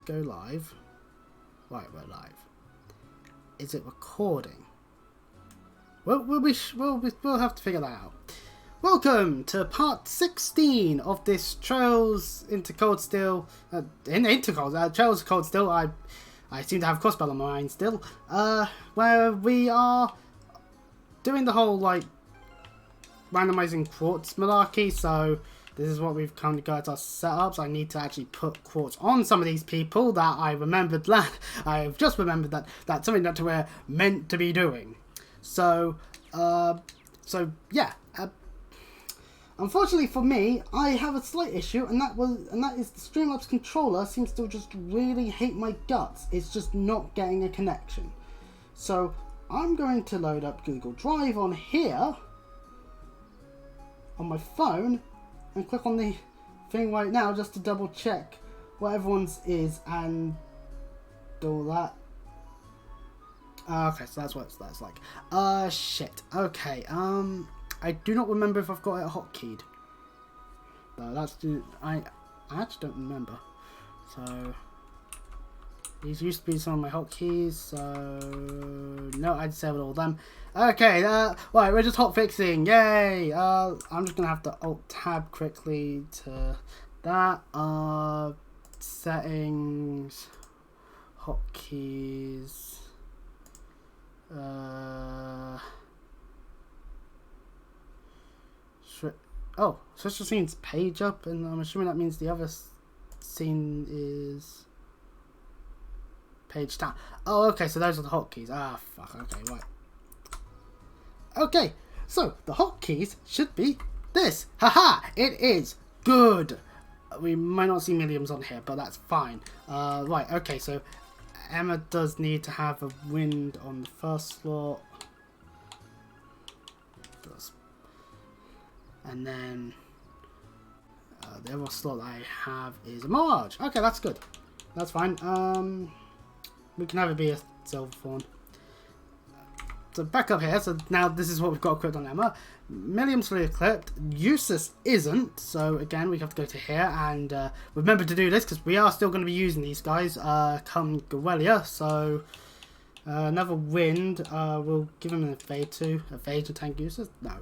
go live. Right, we're live. Is it recording? Well, we'll have to figure that out. Welcome to part 16 of this Trails into Cold Steel. Trails to Cold Steel. I seem to have Crossbell on my mind still. Where we are doing the whole like randomizing Quartz malarkey. So this is what we've kind of got our setups. I need to actually put Quartz on some of these people that I remembered. I've just remembered that that's something that we're meant to be doing. So yeah. Unfortunately for me, I have a slight issue, and that is the Streamlabs controller seems to just really hate my guts. It's just not getting a connection. So I'm going to load up Google Drive on here on my phone and click on the thing right now just to double check what everyone's is and all that. Okay, so that's what that's like. Shit. Okay. I do not remember if I've got it hotkeeyed. No, I actually don't remember. So these used to be some of my hotkeys. So no, I disabled all of them. Okay, right, we're just hot fixing. Yay! I'm just gonna have to Alt Tab quickly to that. Settings, hotkeys. Oh, switch the scene's page up, and I'm assuming that means the other scene is page down. Oh, okay, so those are the hotkeys. Ah, fuck. Okay, right. Okay, so the hotkeys should be this. Haha, it is good. We might not see millions on here, but that's fine. Right. Okay, so Emma does need to have a wind on the first slot. And then the other slot I have is a Mirage. Okay, that's good. That's fine. We can have it be a Silver Fawn. So back up here. So now this is what we've got equipped on Emma. Millium's fully equipped. Eustace isn't. So again, we have to go to here and remember to do this because we are still going to be using these guys come Gorelia. So another wind. We'll give him an evade to tank Eustace. No.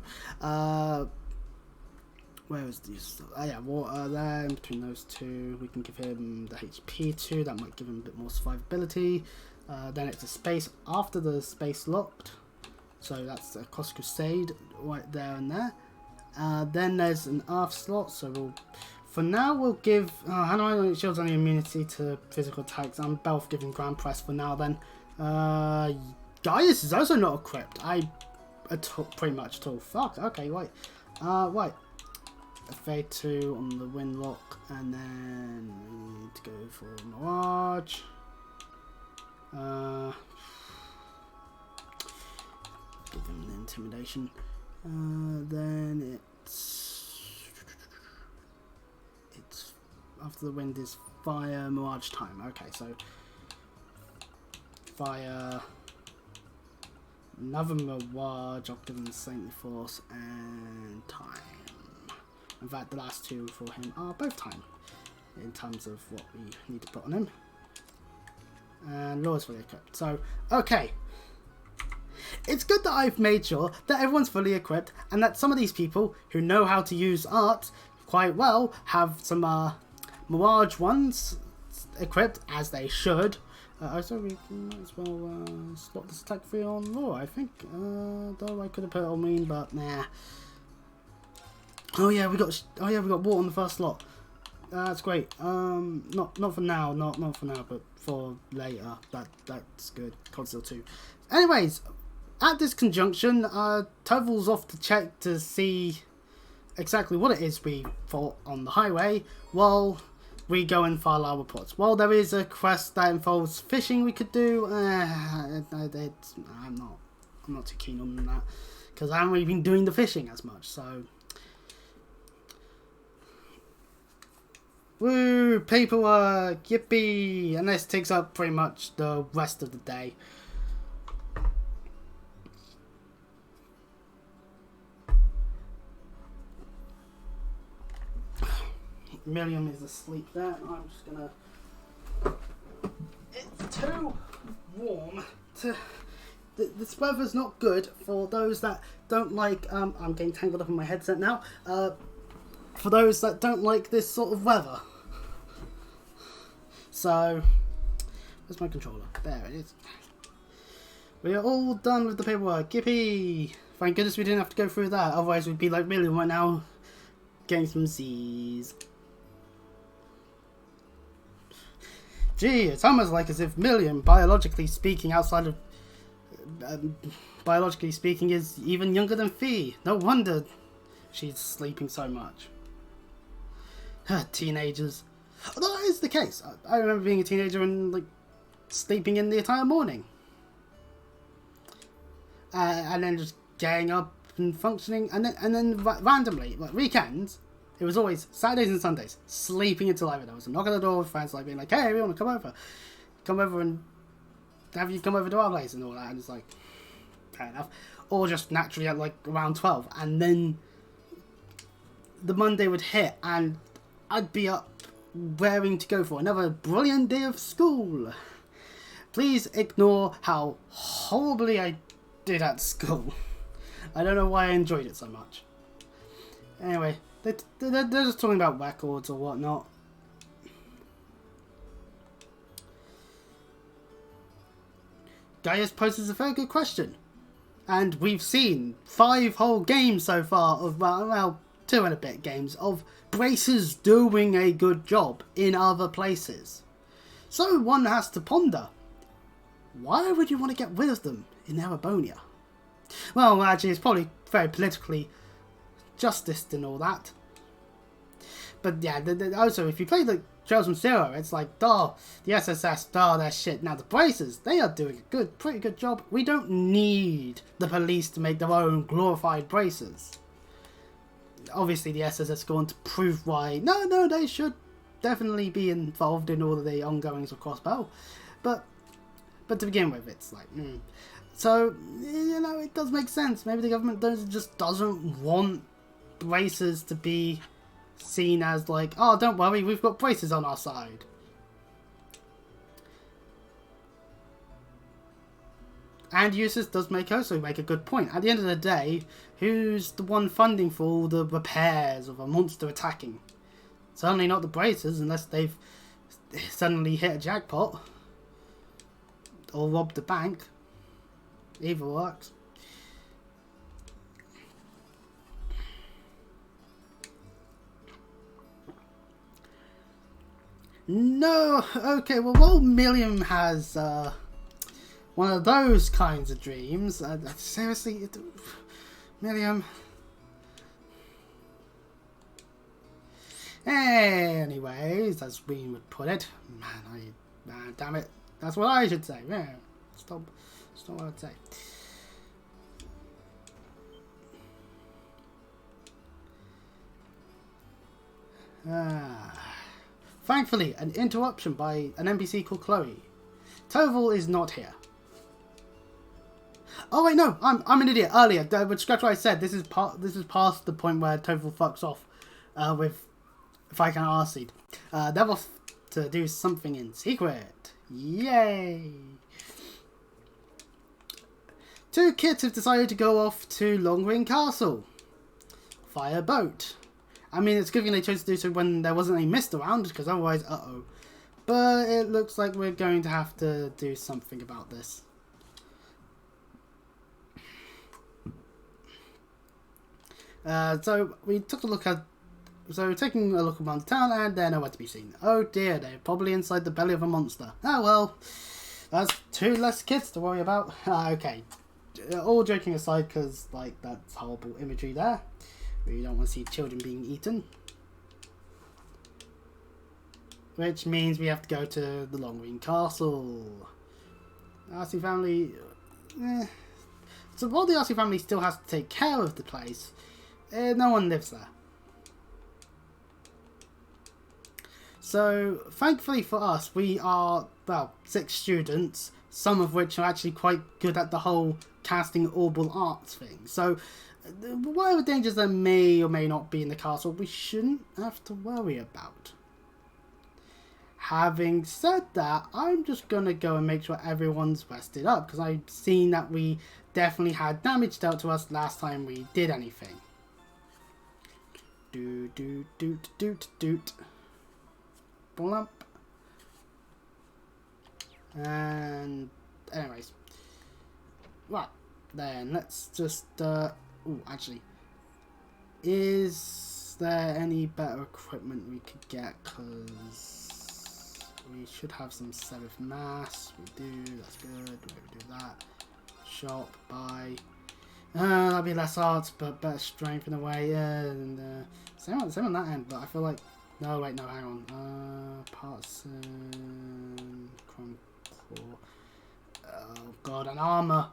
Where is this? Oh yeah, water there. In between those two, we can give him the HP too. That might give him a bit more survivability. Then it's a space after the space locked. So that's a Cost Crusade right there and there. Then there's an Earth slot. So for now we'll give. How do I know it shields any immunity to physical attacks? I'm both giving Grand Press for now. Then Gaius is also not equipped. Pretty much at all. Fuck. Okay, right. Right. Fade 2 on the wind lock, and then we need to go for Mirage. Give him the intimidation. Then it's after the wind is fire, Mirage time. Okay, so fire, another Mirage. I'll give him Saintly Force and time. In fact, the last two for him are both time in terms of what we need to put on him. And Law is fully equipped. So, okay. It's good that I've made sure that everyone's fully equipped and that some of these people who know how to use art quite well have some Mirage ones equipped, as they should. So we might as well slot this attack free on Law, I think. Though I could have put it on Mean, but nah. Oh yeah, we got water on the first slot. That's great. Not for now, not for now, but for later. That's good. Console 2. Anyways, at this conjunction, Toval's off to check to see exactly what it is we fought on the highway while we go and file our reports. Well, there is a quest that involves fishing we could do. I'm not too keen on that because I haven't really been doing the fishing as much. So. Woo! Paperwork! Yippee! And this takes up pretty much the rest of the day. Millium is asleep there. I'm just gonna this weather's not good for those that don't like. I'm getting tangled up in my headset now. For those that don't like this sort of weather. So, where's my controller? There it is. We are all done with the paperwork. Yippee! Thank goodness we didn't have to go through that. Otherwise, we'd be like Million right now, getting some Z's. Gee, it's almost like as if Million, biologically speaking, outside of biologically speaking, is even younger than Fee. No wonder she's sleeping so much. Teenagers. Although that is the case. I remember being a teenager and like sleeping in the entire morning. And then just getting up and functioning, and then randomly, like weekends, it was always Saturdays and Sundays, sleeping until like there was a knock on the door with friends like being like, hey, we want to come over and have you come over to our place and all that, and it's like, fair enough. Or just naturally at like around 12, and then the Monday would hit and I'd be up raring to go for another brilliant day of school. Please ignore how horribly I did at school. I don't know why I enjoyed it so much. Anyway, they're just talking about records or whatnot. Gaius poses a very good question. And we've seen 5 whole games so far of, well, 2 and a bit games of braces doing a good job in other places. So one has to ponder, why would you want to get rid of them in Erebonia? Well, actually, it's probably very politically justiced and all that. But yeah, also, if you play the Trails from Zero, it's like, the SSS, their shit. Now the braces, they are doing a pretty good job. We don't need the police to make their own glorified braces. Obviously, the SSS going to prove why. No, they should definitely be involved in all of the ongoings of Crossbow. But to begin with, it's like, So, you know, it does make sense. Maybe the government just doesn't want braces to be seen as like, oh, don't worry, we've got braces on our side. And Eustace does also make a good point. At the end of the day, who's the one funding for all the repairs of a monster attacking? Certainly not the braces, unless they've suddenly hit a jackpot. Or robbed the bank. Either works. No, okay, well, Million has one of those kinds of dreams. Seriously, Million. Anyways, as we would put it, man, damn it, that's what I should say. Yeah, stop what I'd say. Thankfully, an interruption by an NPC called Chloe. Toval is not here. Oh wait, no, I'm an idiot. Earlier, which that's what I said. This is past the point where Toval fucks off with Viscount Arseed. They're off to do something in secret. Yay! 2 kids have decided to go off to Lohengrin Castle via boat. I mean, it's good thing they chose to do so when there wasn't any mist around, because otherwise, uh-oh. But it looks like we're going to have to do something about this. So we took a look at... So we're taking a look around the town, and they're nowhere to be seen. Oh dear, they're probably inside the belly of a monster. Oh well, that's 2 less kids to worry about. Okay, all joking aside, because like that's horrible imagery there. We don't want to see children being eaten. Which means we have to go to the Lohengrin Castle. Arcee family... So while the Arcee family still has to take care of the place, no one lives there. So, thankfully for us, we are, well, 6 students, some of which are actually quite good at the whole casting orbal arts thing. So, whatever dangers there may or may not be in the castle, we shouldn't have to worry about. Having said that, I'm just going to go and make sure everyone's rested up, because I've seen that we definitely had damage dealt to us last time we did anything. Doot, doot, doot, doot, doot. Blump. And anyways. Right, then let's just, ooh, actually. Is there any better equipment we could get? Because we should have some Seraph Mass. We do, that's good. We'll do that. Shop, buy. That'll be less arts, but better strength in a way. Yeah, and same on that end, but I feel like. No, wait, no, hang on. Parts, Chrome Core. Oh god, an armor.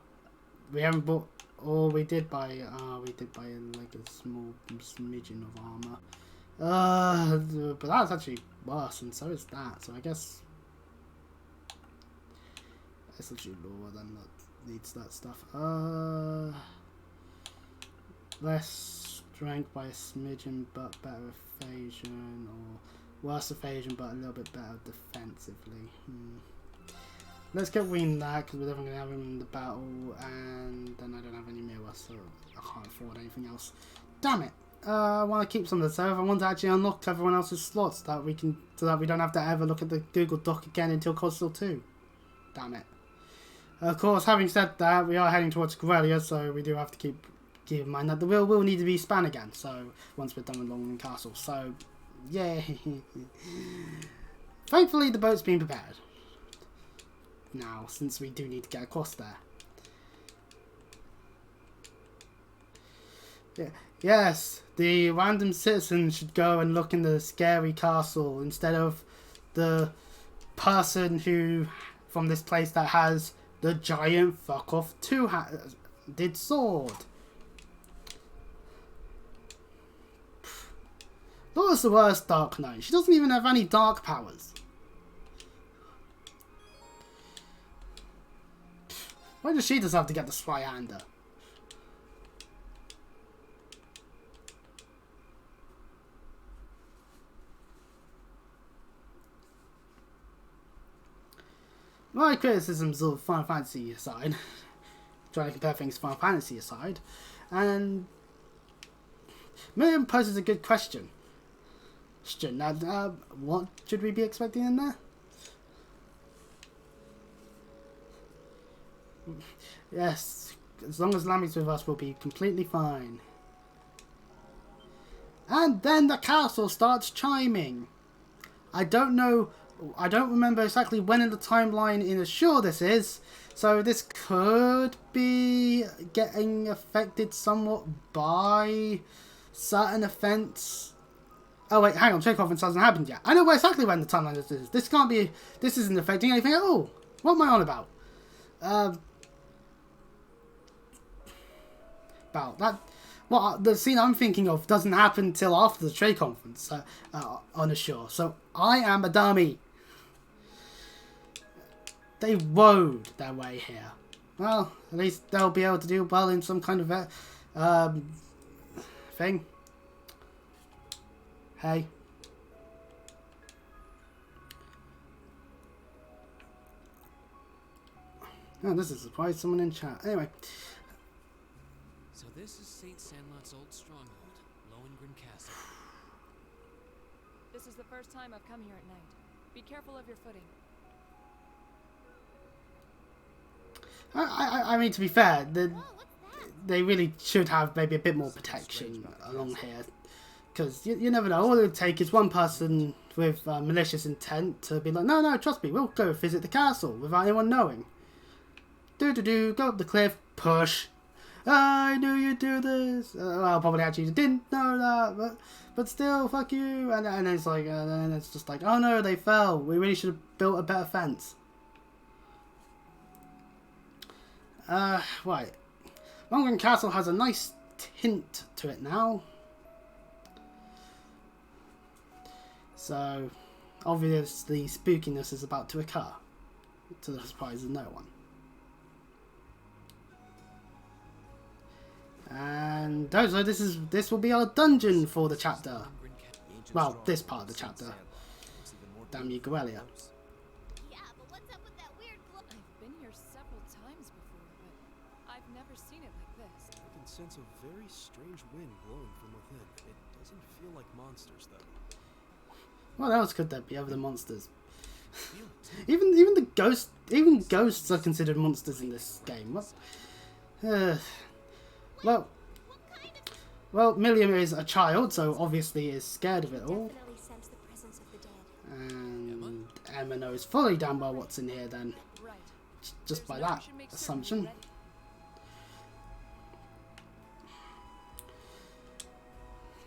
We haven't bought. Oh, we did buy like a small smidgen of armor. But that's actually worse, and so is that. So I guess it's actually lower than that needs that stuff. Less strength by a smidgen, but better evasion, or worse evasion, but a little bit better defensively. Let's get Ween that, because we're definitely going to have him in the battle, and then I don't have any Mirror, so I can't afford anything else. Damn it! I want to keep some of the serve. I want to actually unlock everyone else's slots that we can, so that we don't have to ever look at the Google Doc again until Coastal 2. Damn it. Of course, having said that, we are heading towards Corellia, so we do have to keep in mind that the wheel will need to be span again, so once we're done with Lohengrin Castle. So, yay! Thankfully, the boat's been prepared now, since we do need to get across there. Yeah. Yes, the random citizen should go and look in the scary castle instead of the person who from this place that has the giant fuck off two-handed sword. Laura's the worst Dark Knight. She doesn't even have any dark powers. Why does she just have to get the Swyander? My criticisms of Final Fantasy aside, trying to compare things to Final Fantasy aside, and Miriam poses a good question. What should we be expecting in there? Yes, as long as Lammy's with us, we'll be completely fine. And then the castle starts chiming. I don't remember exactly when in the timeline in Assure this is, so this could be getting affected somewhat by certain events. Oh wait, hang on, Trade Conference hasn't happened yet. I know exactly when the timeline this is. This isn't affecting anything at all. What am I on about? About that. Well, the scene I'm thinking of doesn't happen till after the Trade Conference on Assure. So I am a dummy. They rode their way here. Well, at least they'll be able to do well in some kind of thing. Hey. Oh, this is a surprise. Someone in chat. Anyway. So this is Saint Sandlot's old stronghold, Lohengrin Castle. This is the first time I've come here at night. Be careful of your footing. I mean, to be fair, they really should have maybe a bit more protection along here. Because you never know. All it would take is one person with malicious intent to be like, no, trust me, we'll go visit the castle without anyone knowing. Go up the cliff, push. I knew you'd do this. Well, probably actually didn't know that, but still, fuck you. And it's like, and it's just like, oh no, they fell. We really should have built a better fence. Right. Lohengrin Castle has a nice tint to it now. So, obviously, spookiness is about to occur, to the surprise of no one. And so this will be our dungeon for the chapter. Well, this part of the chapter. Damn you, Goelia. Yeah, but what's up with that weird glow? I've been here several times before, but I've never seen it like this. I can sense a very strange wind blowing from within. It doesn't feel like monsters, though. What else could there be other than monsters? even the ghosts are considered monsters in this game. What? Well, Milliam is a child, so obviously is scared of it all. Definitely sense the presence of the dead. And Emma knows fully damn well what's in here then. Right. Just by that assumption.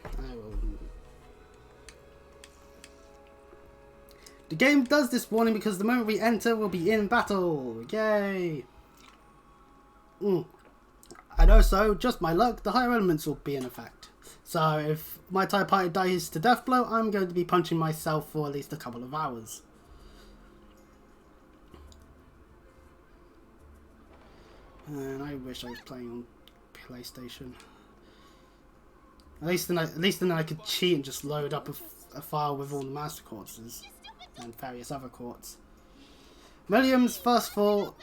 I will... The game does this warning because the moment we enter, we'll be in battle. Yay! And also, just my luck, the higher elements will be in effect. So if my entire party dies to death blow, I'm going to be punching myself for at least a couple of hours. And I wish I was playing on PlayStation. At least then I could cheat and just load up a file with all the master quartzes and various other quartz. Milliam's first thought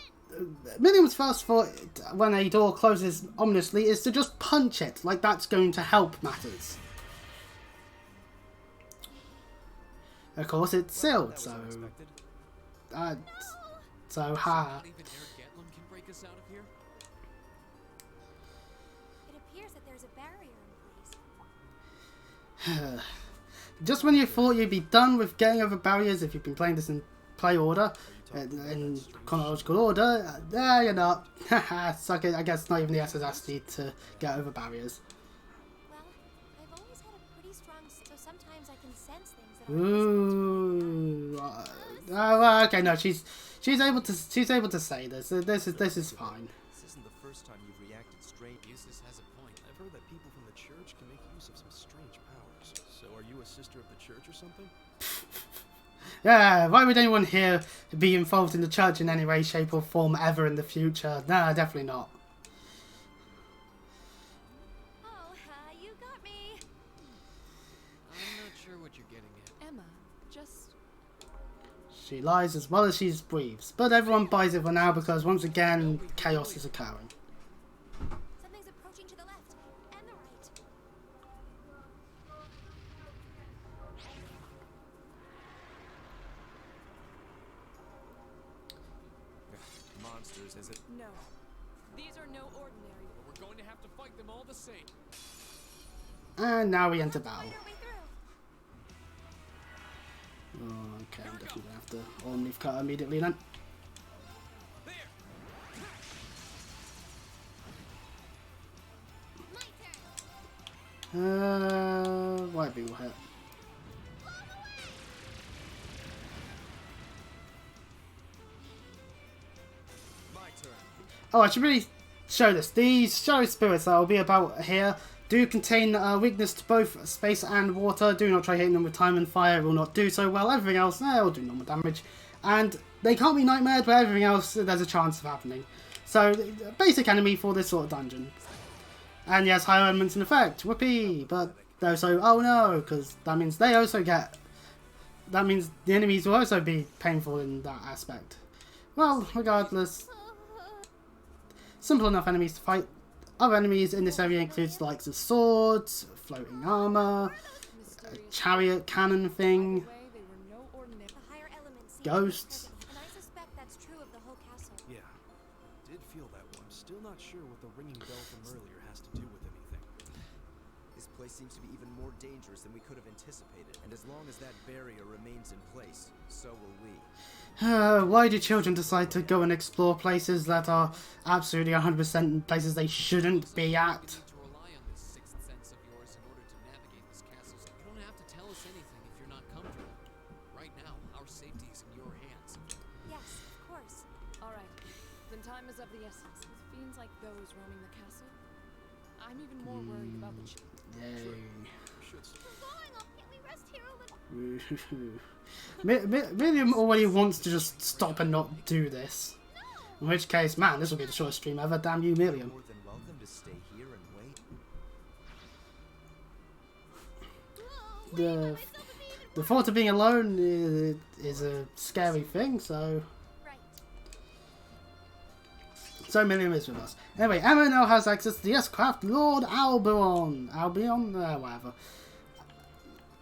when a door closes ominously is to just punch it, like that's going to help matters. Of course, it's sealed, so ha. Not even Eric Gatlin can break us out of here. It appears that there's a barrier in place. Just when you thought you'd be done with getting over barriers, if you've been playing this in play order, in chronological order, you're not. Suck it. I guess not even the SS need to get over barriers. Well, I've always had a pretty strong, so sometimes I can sense things that I Ooh. Well, okay, no, she's able to say this. This is fine. This isn't the first time you've reacted strange. Eustace has a point. I've heard that people from the church can make use of some strange powers. So are you a sister of the church or something? Yeah, why would anyone here be involved in the church in any way, shape or form ever in the future? Nah, definitely not. Oh, you got me. I'm not sure what you're getting at. Emma, just... She lies as well as she breathes, but everyone buys it for now because once again, chaos is occurring. Something's approaching to the left and the right. Monsters, is it? No. These are no ordinary... But we're going to have to fight them all the same. And now we enter Let's battle. find our way through. Oh, okay, I'm definitely going to have to all-move cut immediately then. My turn. White bee will hit. My turn. Oh, I should really show this. These shadow spirits that will be about here do contain weakness to both space and water. Do not try hitting them with time and fire. It will not do so well. Everything else, will do normal damage. And they can't be nightmared, but everything else, there's a chance of happening. So, basic enemy for this sort of dungeon. And yes, higher elements in effect. Whoopee! But also, oh no, because that means they also get... That means the enemies will also be painful in that aspect. Well, regardless... Simple enough enemies to fight. Other enemies in this area include the likes of swords, floating armor, a chariot cannon thing, By the way, they were no ordinary... The higher elements seem ghosts. to be present, and I suspect that's true of the whole castle. Yeah, did feel that one. I'm still not sure what the ringing bell from earlier has to do with anything. This place seems to be even more dangerous than we could have anticipated, and as long as that barrier remains in place, so will we. Why do children decide to go and explore places that are absolutely 100% places they shouldn't be at? We need to rely on this sixth sense of yours in order to navigate this castle. So you don't have to tell us anything if you're not comfortable. Right now, our safety is in your hands. Yes, of course. Alright, then time is of the essence. With fiends like those roaming the castle, I'm even more worried about the Yay. Should say. We're going up. Can we rest here a little? Milliam already wants to just stop and not do this. In which case, man, this will be the shortest stream ever. Damn you, Milliam. More than welcome to stay here and wait. Whoa, The- wait, I myself would be even the thought of being alone is a scary thing, so... Right. So Miriam is with us. Anyway, Emma now has access to the S-Craft Lord Albion. Whatever.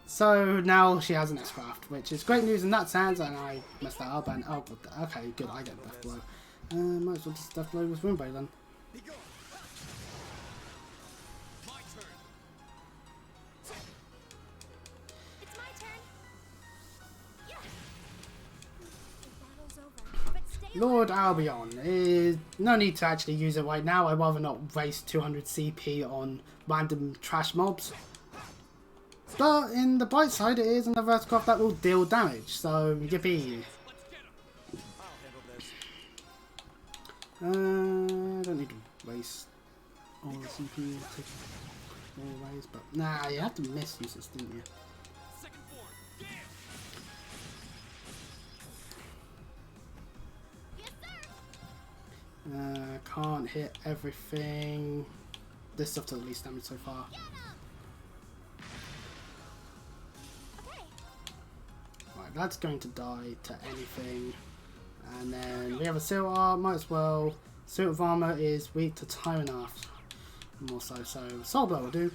So now she has an S-Craft, which is great news in that sense, and I messed that up, and oh, okay, good, I get Death Blow. Might as well just Death Blow with Runebay then. My turn. It's my turn. Yeah. The battle's over, but stay Lord Albion is no need to actually use it right now. I'd rather not waste 200 CP on random trash mobs. But in the bright side, it is another S-Craft that will deal damage, so yippee. I'll handle this. I don't need to waste all the CP to take more ways, but nah, you have to misuse this, didn't you? Second form. Yeah. Yes, sir. Can't hit everything. This stuff does the least damage so far. Okay. Right, that's going to die to anything. And then we have a Silver Art, might as well. Suit of Armor is weak to Tyrant After. More so, Soul Blow will do.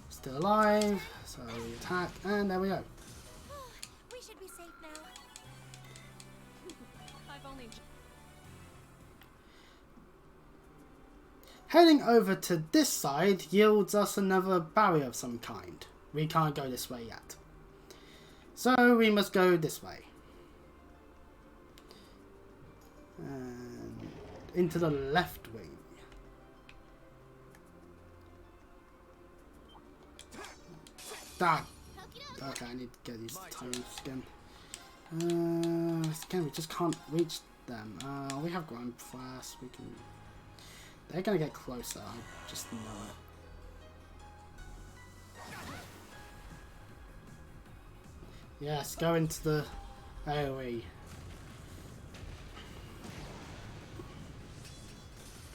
Still alive, so we attack, and there we go. We should be safe now. I've only Heading over to this side yields us another barrier of some kind. We can't go this way yet. So we must go this way. And into the left wing. That. Okay, I need to get these tyrants again. Again, we just can't reach them. We have Ground Flash. We can. They're gonna get closer. I just know it. Yes, go into the AoE.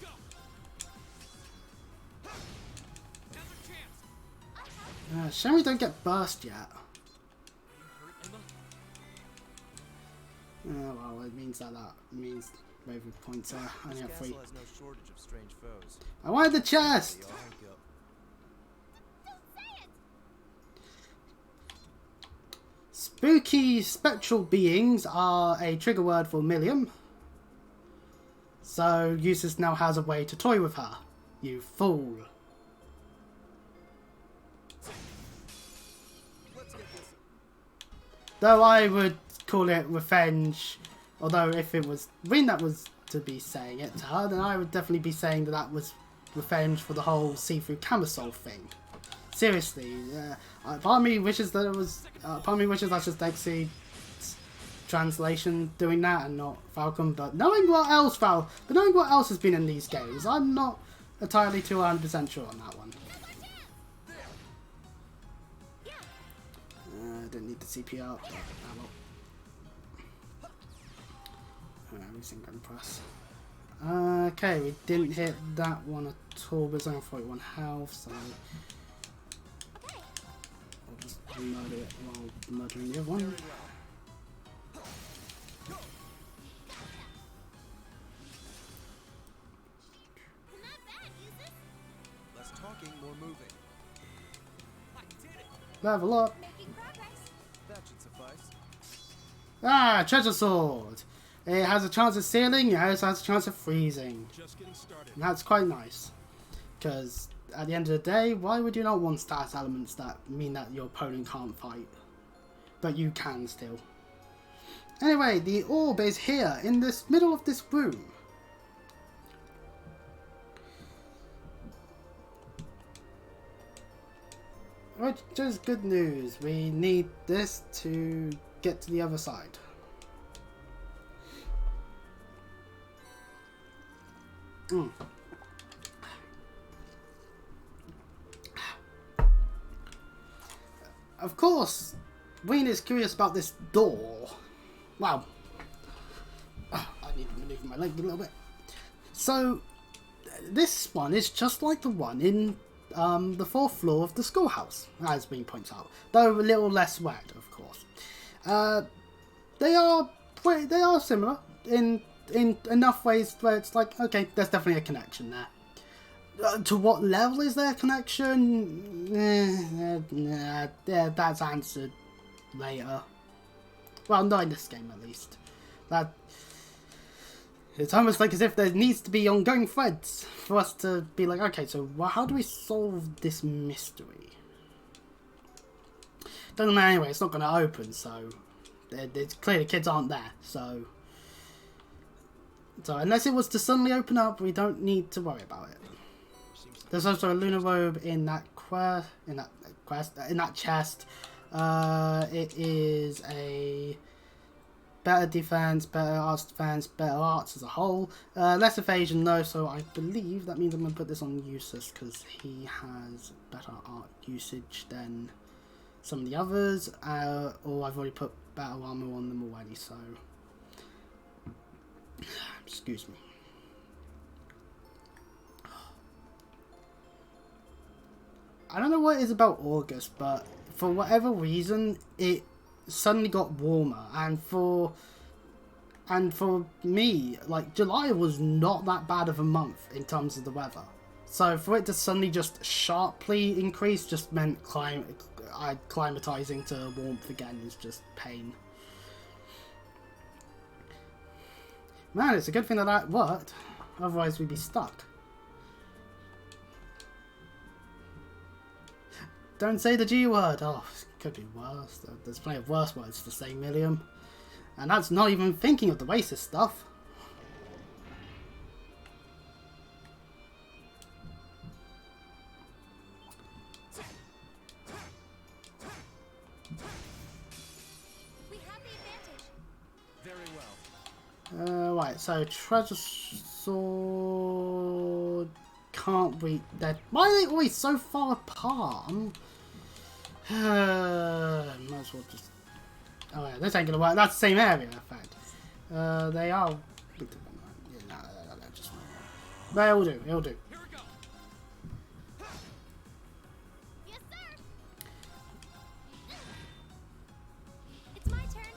Go. Now's our chance. Shame we don't get burst yet. Are you hurt, Emma? Well, it means that means Raven points are only This at 3. castle has no shortage of strange foes. I wanted the chest! Y'all go. Spooky spectral beings are a trigger word for Milliam. So Eustace now has a way to toy with her. You fool. Let's get this. Though I would call it revenge. Although if it was Win that was to be saying it to her, then I would definitely be saying that that was revenge for the whole see-through camisole thing. Seriously, part of me wishes that it was. Part of me wishes that's just Exceed's translation doing that and not Falcon. But knowing what else has been in these games, I'm not entirely 200% sure on that one. I didn't need the CPR. But, Everything can press. Okay, we didn't hit that one at all, but it's only 41 health, so I'll just murder it while murdering the other one. Less talking, more moving. I did it. Level up. Making progress. That should suffice. Ah, treasure sword. It has a chance of sealing, it also has a chance of freezing. Just getting started. And that's quite nice. Because at the end of the day, why would you not want status elements that mean that your opponent can't fight? But you can still. Anyway, the orb is here in this middle of this room. Which is good news. We need this to get to the other side. Of course, Wayne is curious about this door. Wow. I need to maneuver my leg a little bit. So, this one is just like the one in the 4th floor of the schoolhouse, as being points out, though a little less wet, of course. They are similar in enough ways where it's like, okay, there's definitely a connection there. To what level is there a connection? That's answered later. Well, not in this game, at least. It's almost like as if there needs to be ongoing threads for us to be like, okay, so how do we solve this mystery? Doesn't matter anyway, it's not going to open, so it's clear the kids aren't there, so unless it was to suddenly open up, we don't need to worry about it. There's also a lunar robe in that chest. It is a better defense, better arts defense, better arts as a whole. Less evasion though, so I believe that means I'm going to put this on Eustace because he has better art usage than some of the others. Or I've already put better armor on them already, so excuse me. I don't know what it is about August, but for whatever reason, it suddenly got warmer, and for me, like, July was not that bad of a month in terms of the weather. So for it to suddenly just sharply increase just meant climatizing to warmth again is just pain. Man, it's a good thing that worked, otherwise we'd be stuck. Don't say the G word. Oh, it could be worse. There's plenty of worse words to say, Milliam. And that's not even thinking of the racist stuff. We have the advantage. Very well. Right, so treasure sword can't reach that. Why are they always so far apart? Might as well just. Oh yeah, this ain't gonna work. That's the same area, in fact. They are. Yeah, no, just. But it'll do. It'll do. Here we go. Yes, sir. It's my turn.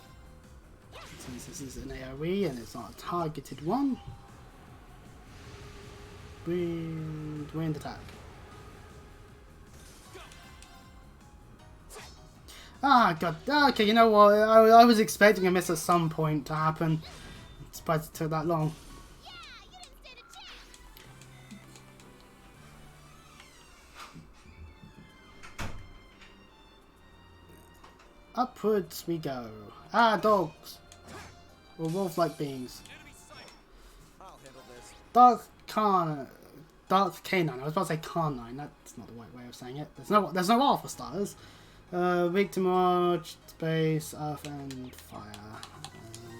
Since this is an AoE and it's not a targeted one. Wind attack. Ah, god. Okay, you know what? I was expecting a miss at some point to happen. I'm surprised it took that long. Yeah, you didn't stand a chance. Upwards we go. Ah, dogs. Or wolf-like beings. Enemy sight. I'll handle this. Dark canine. I was about to say carnine. That's not the right way of saying it. There's no R for starters. Weak to March, space, earth, and fire.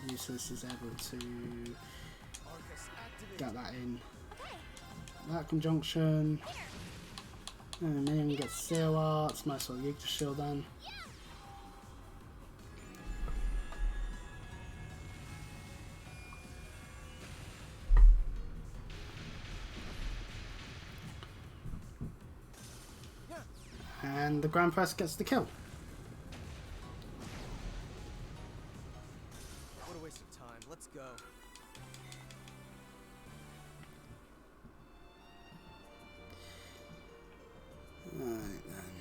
Useless is able to get that in. That conjunction. And then we get Seal Arts. Might as well use the shield then. And the Grand Press gets the kill. What a waste of time. Let's go. Right then.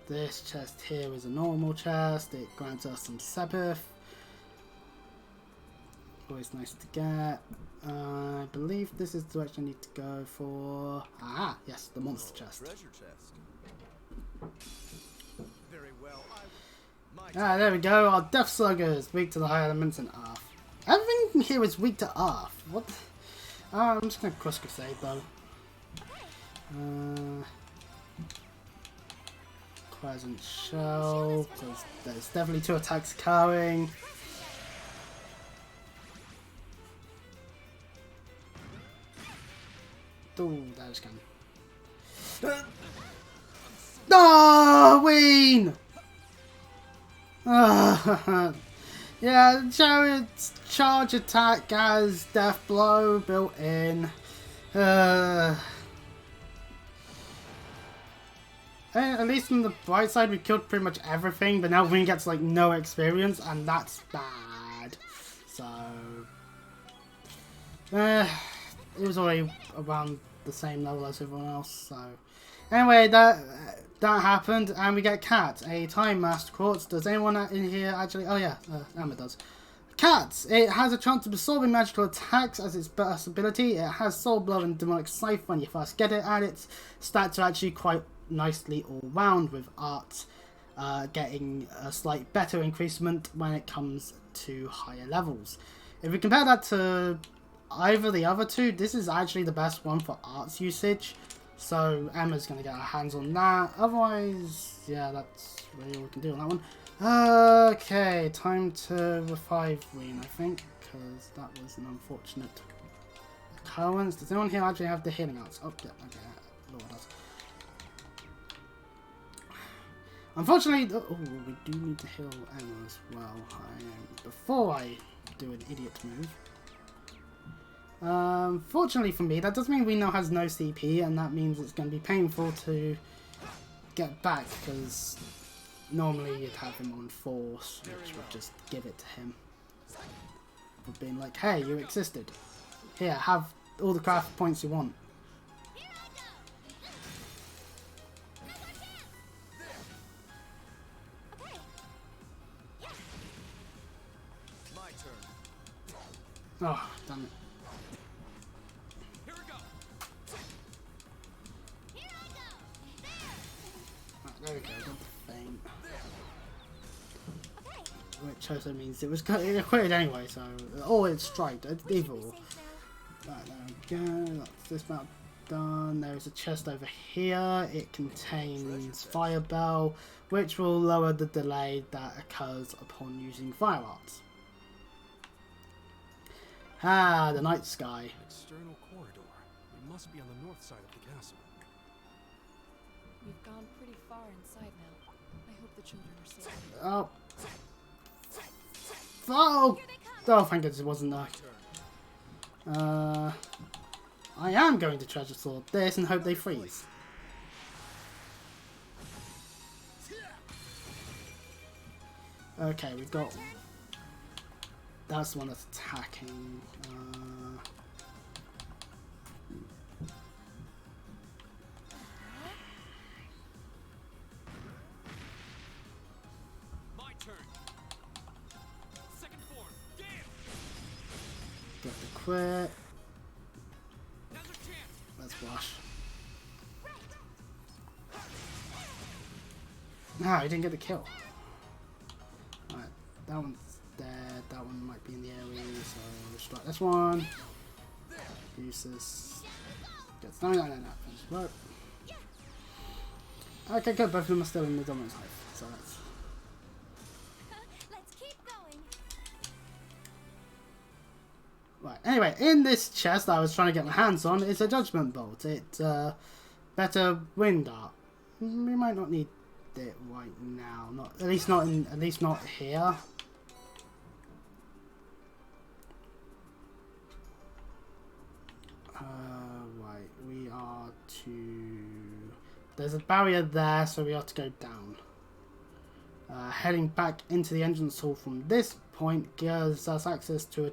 This chest here is a normal chest. It grants us some Sabbath. Always nice to get. I believe this is the direction I need to go for. Ah, yes, the monster chest. Treasure chest. Very well. Ah, there we go. Our Death Sluggers, weak to the high elements and Earth. Everything here is weak to Earth. What? I'm just gonna cross crusade though. Crescent shell. There's definitely 2 attacks occurring. Ooh, that is coming. No, Ween! Yeah, Chariot's charge attack has death blow built in. At least on the bright side, we killed pretty much everything, but now Wing gets like no experience, and that's bad. So, it was already around the same level as everyone else. So, anyway, that happened, and we get Cat, a Time Master Quartz. Does anyone in here actually? Oh yeah, Emma does. Cat, it has a chance of absorbing magical attacks as its best ability. It has Soul Blow and Demonic Scythe when you first get it, and its stats are actually quite nicely all round, with Art getting a slight better increasement when it comes to higher levels. If we compare that to either the other two, this is actually the best one for Art's usage. So Emma's going to get her hands on that. Otherwise, yeah, that's really all we can do on that one. Okay, time to revive Reen, I think, because that was an unfortunate occurrence. Does anyone here actually have the healing arts? Oh, yeah, okay, Laura does. Unfortunately, oh, we do need to heal Emma as well. Before I do an idiot move. Fortunately for me, that does mean Reen now has no CP, and that means it's going to be painful to get back, because normally you'd have him on force, which would just give it to him. But being like, hey, you existed. Here, have all the craft points you want. My turn. Oh, damn it. Here we go. Right, there we go, got the feint. Which also means it was quitted anyway, so... Oh, it's striked. It's evil. Right, there we go. That's this map done. There is a chest over here. It contains Fire Bell, which will lower the delay that occurs upon using Fire Arts. Ah, the night sky. External corridor. We must be on the north side of the castle. We've gone pretty far inside now. I hope the children are safe. Oh. Oh! Oh, thank goodness it wasn't there. I am going to treasure sword this and hope they freeze. Okay, we've got... That's the one that's attacking. My turn. Second form. Damn. Get the crit. Now's our chance. Let's flush. No, he didn't get the kill. Alright, that one's dead. That one might be in the area, so we'll strike this one. Use this. Gets no. Right. Okay, good. Both of them are still in the dominance hive, so that's. Let's keep going. Right, anyway, in this chest that I was trying to get my hands on is a judgment bolt. It's better wind dart. We might not need it right now. At least not here. Right, we are to... There's a barrier there, so we have to go down. Heading back into the entrance hall from this point gives us access to a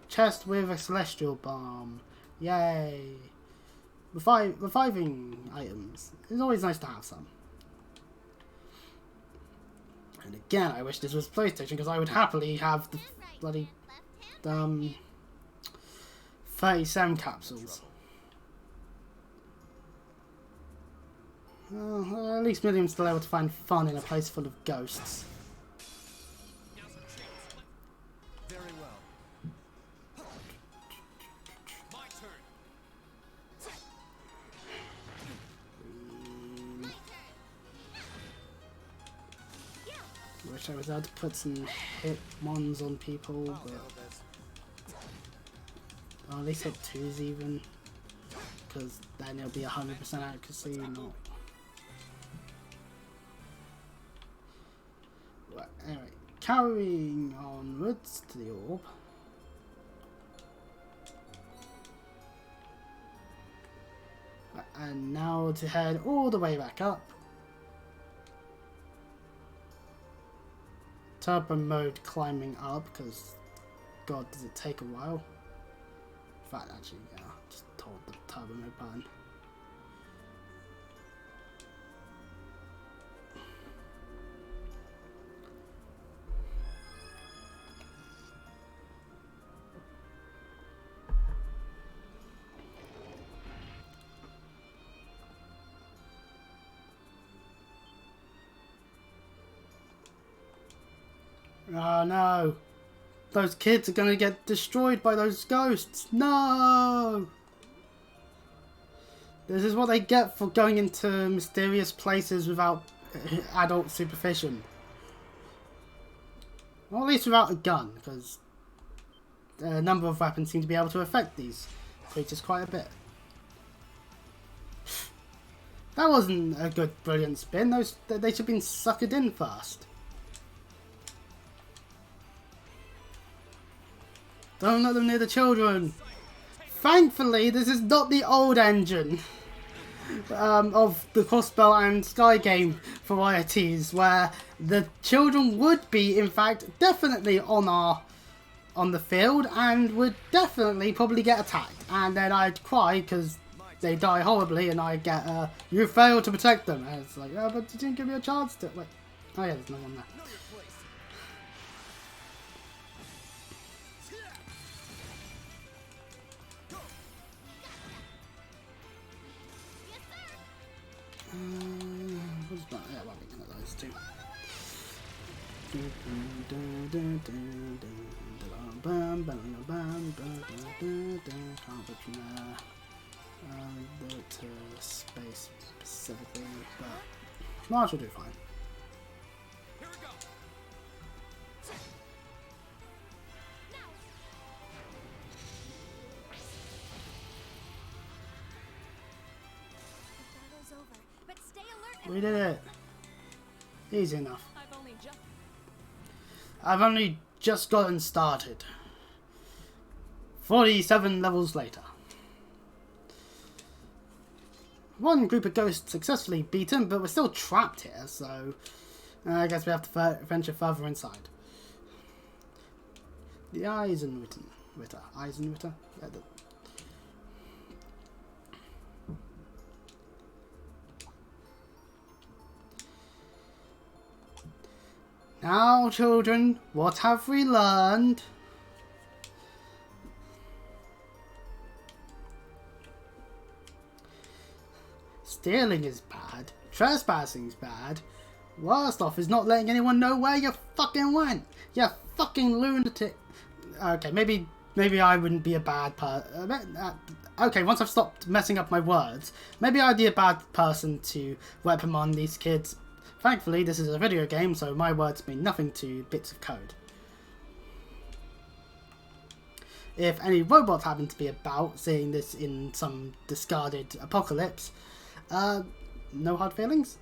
chest with a celestial balm. Yay! Reviving items. It's always nice to have some. And again, I wish this was PlayStation, because I would happily have the bloody 37 capsules. Well, at least Miriam's still able to find fun in a place full of ghosts. Now's our chance. Very well. My turn. Wish I was able to put some hit ones on people, but or at least hit twos even, because then it'll be 100% accuracy, not. Right, anyway, carrying onwards to the orb. And now to head all the way back up turbo mode climbing up, because, God, does it take a while? In fact, actually, yeah, just hold the turbo mode button. Oh no! Those kids are gonna get destroyed by those ghosts! No! This is what they get for going into mysterious places without adult supervision. Or at least without a gun, because a number of weapons seem to be able to affect these creatures quite a bit. That wasn't a good, brilliant spin. They should have been suckered in first. Don't let them near the children. Thankfully, this is not the old engine of the Crossbell and Sky game varieties, where the children would be, in fact, definitely on the field and would definitely probably get attacked, and then I'd cry because they die horribly, and I get you failed to protect them, and it's like, oh, but you didn't give me a chance to. Wait, oh yeah, there's no one there. What's that? Yeah, well, we can have those two. Can't put from there. To space specifically, but Mars will do fine. Here we go. We did it. Easy enough. I've only just gotten started. 47 levels later. One group of ghosts successfully beaten, but we're still trapped here, so I guess we have to venture further inside. The Eisenritter. Yeah, Now, children, what have we learned? Stealing is bad. Trespassing is bad. Worst off is not letting anyone know where you fucking went. You fucking lunatic. Okay, maybe I wouldn't be a bad person. Okay, once I've stopped messing up my words, maybe I'd be a bad person to reprimand these kids. Thankfully, this is a video game, so my words mean nothing to bits of code. If any robots happen to be about, seeing this in some discarded apocalypse, no hard feelings?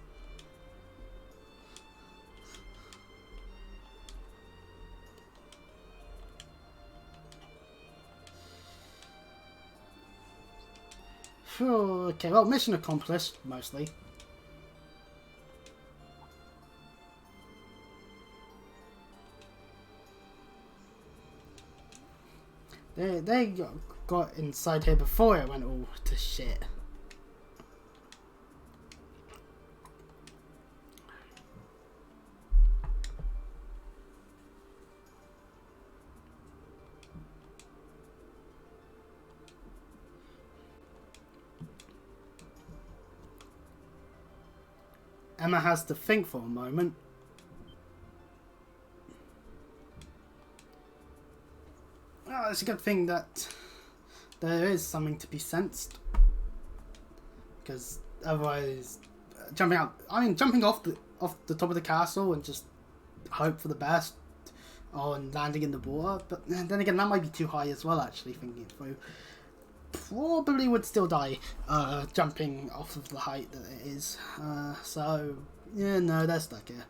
Okay, well, mission accomplished, mostly. They got inside here before it went all to shit. Emma has to think for a moment. Well, it's a good thing that there is something to be sensed, because otherwise, jumping off the top of the castle and just hope for the best on landing in the water. But then again, that might be too high as well. Actually, thinking it through, probably would still die jumping off of the height that it is. So yeah, no, they're stuck here.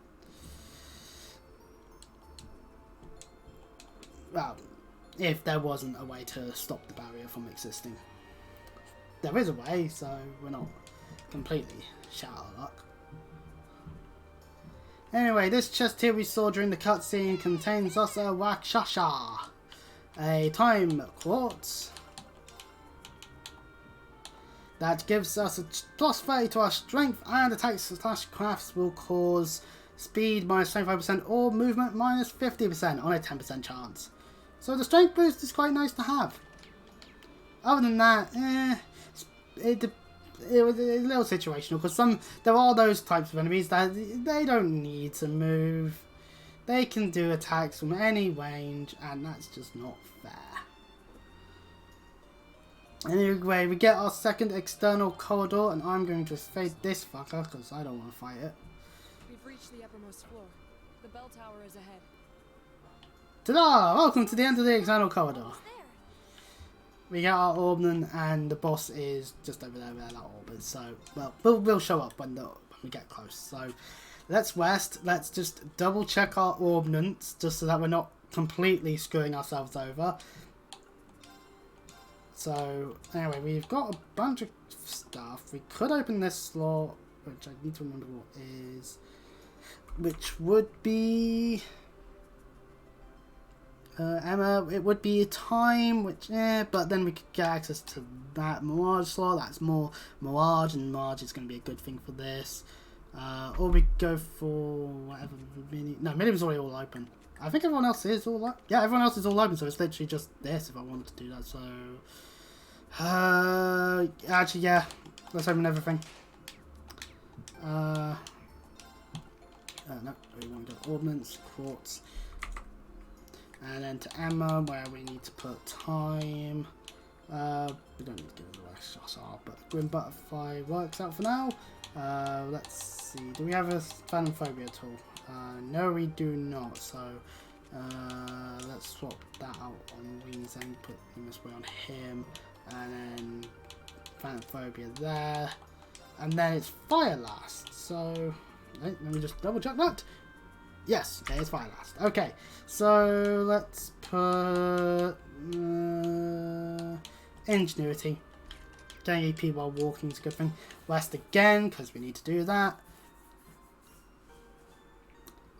Well, if there wasn't a way to stop the barrier from existing. There is a way, so we're not completely shut out of luck. Anyway, this chest here we saw during the cutscene contains us a Wakshasha, a time quartz that gives us a plus 30 to our strength, and attacks / crafts will cause speed minus 25% or movement minus 50% on a 10% chance. So the strength boost is quite nice to have. Other than that, it was a little situational, because there are those types of enemies that they don't need to move. They can do attacks from any range, and that's just not fair. Anyway, we get our second external corridor, and I'm going to fade this fucker because I don't want to fight it. We've reached the uppermost floor. The bell tower is ahead. Ta-da! Welcome to the end of the external corridor. Who's there? We get our Orbman, and the boss is just over there where that orb is. So, well, we'll show up when we get close. So, let's rest. Let's just double check our ordnance, just so that we're not completely screwing ourselves over. So, anyway, we've got a bunch of stuff. We could open this slot, which I need to remember what is, which would be Emma. It would be time, which but then we could get access to that Mirage slot. That's more Mirage, and Mirage is going to be a good thing for this. Or we go for whatever Millium's already all open. I think everyone else is all open. Yeah, everyone else is all open, so it's literally just this if I wanted to do that. So actually, yeah, let's open everything. No, we want to go Ordnance, Quartz, and then to ammo, where we need to put time. We don't need to do the rest, but Grim Butterfly works out for now. Let's see, do we have a Phantom Phobia tool? No, we do not, so let's swap that out on Wings and put this way on him, and then Phantom Phobia there, and then it's Fire Last. So let me just double check that. Yes, it is Fire Last. Okay, so let's put Ingenuity. Getting AP while walking is a good thing. Rest again, because we need to do that.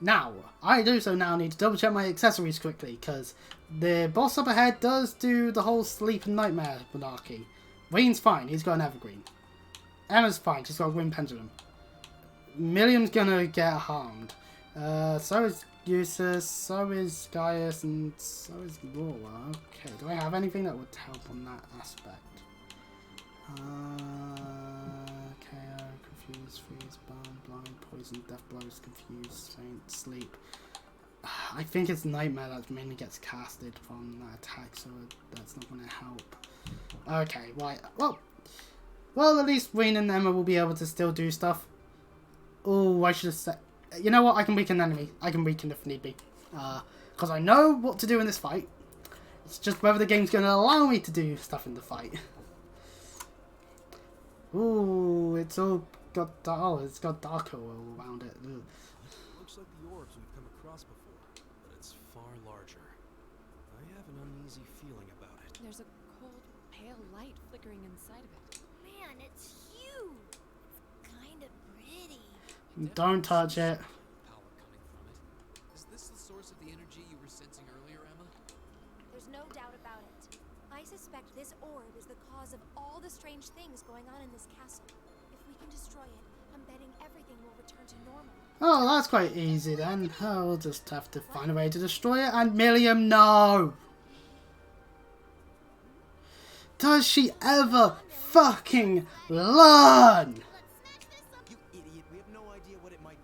Now, I do so now need to double check my accessories quickly, because the boss up ahead does do the whole sleep and nightmare monarchy. Wayne's fine, he's got an evergreen. Emma's fine, she's got a wind pendulum. Millium's gonna get harmed. So is Eustace, so is Gaius, and so is Laura. Okay, do I have anything that would help on that aspect? KO, confuse, freeze, burn, blind, poison, death blows, confuse, faint, sleep. I think it's nightmare that mainly gets casted from that attack, so that's not going to help. Okay, right. Well, at least Wayne and Emma will be able to still do stuff. Oh, I should have said. You know what? I can weaken an enemy. I can weaken if need be, because I know what to do in this fight. It's just whether the game's going to allow me to do stuff in the fight. Ooh, it's all got it's got darker all around it. Ugh. Looks like the orbs we've come across before, but it's far larger. I have an uneasy feeling about it. There's a cold, pale light flickering inside of it. Man, it's huge. It's kind of pretty. Don't touch it. Power coming from it. Is this the source of the energy you were sensing earlier, Emma? There's no doubt about it. I suspect this orb is the cause of all the strange things going on in this castle. If we can destroy it, I'm betting everything will return to normal. Oh, that's quite easy then. Oh, we'll just have to find a way to destroy it. And Millium, no! Does she ever fucking learn? You idiot, we have no idea what it might...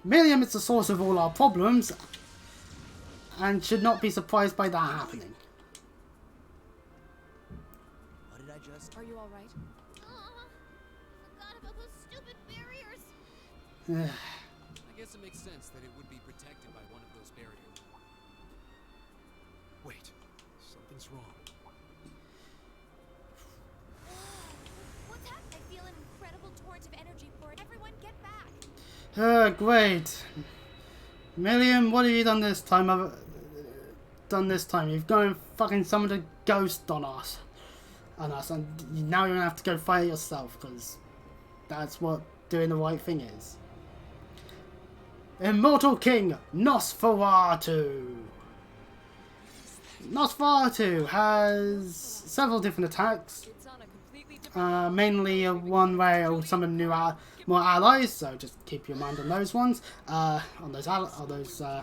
Millium is the source of all our problems, and should not be surprised by that happening. What did I just... Are you all right? Forgot about those stupid barriers. I guess it makes sense that it would be protected by one of those barriers. Wait, something's wrong. What's happened? I feel an incredible torrent of energy for it. Everyone get back. Great. Millium, what have you done this time? You've gone and fucking summoned a ghost on us, and now you're gonna have to go fight it yourself, because that's what doing the right thing is. Immortal King Nosferatu. Nosferatu has several different attacks. It's on a completely different Mainly one where it will summon more allies, so just keep your mind on those ones. On those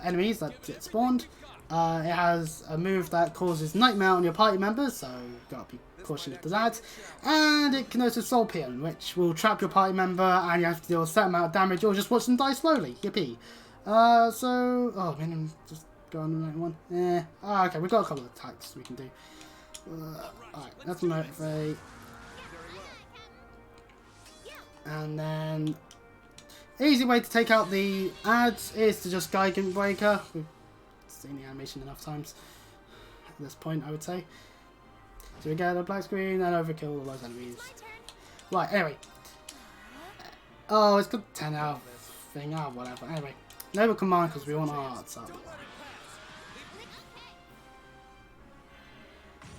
enemies that get spawned. It has a move that causes nightmare on your party members, so gotta be cautious with that. And it can also Soul Pion, which will trap your party member and you have to deal a certain amount of damage or just watch them die slowly. Yippee. Oh man, just go on the right one. Okay, we've got a couple of attacks we can do. Alright, let's motivate. And then, easy way to take out the ads is to just Geigen Breaker. We've seen the animation enough times at this point, I would say. So we get a black screen and overkill all those enemies. Right, anyway. Oh, it's got 10 out thing. Oh, whatever. Anyway, Noble Command because we want our arts up.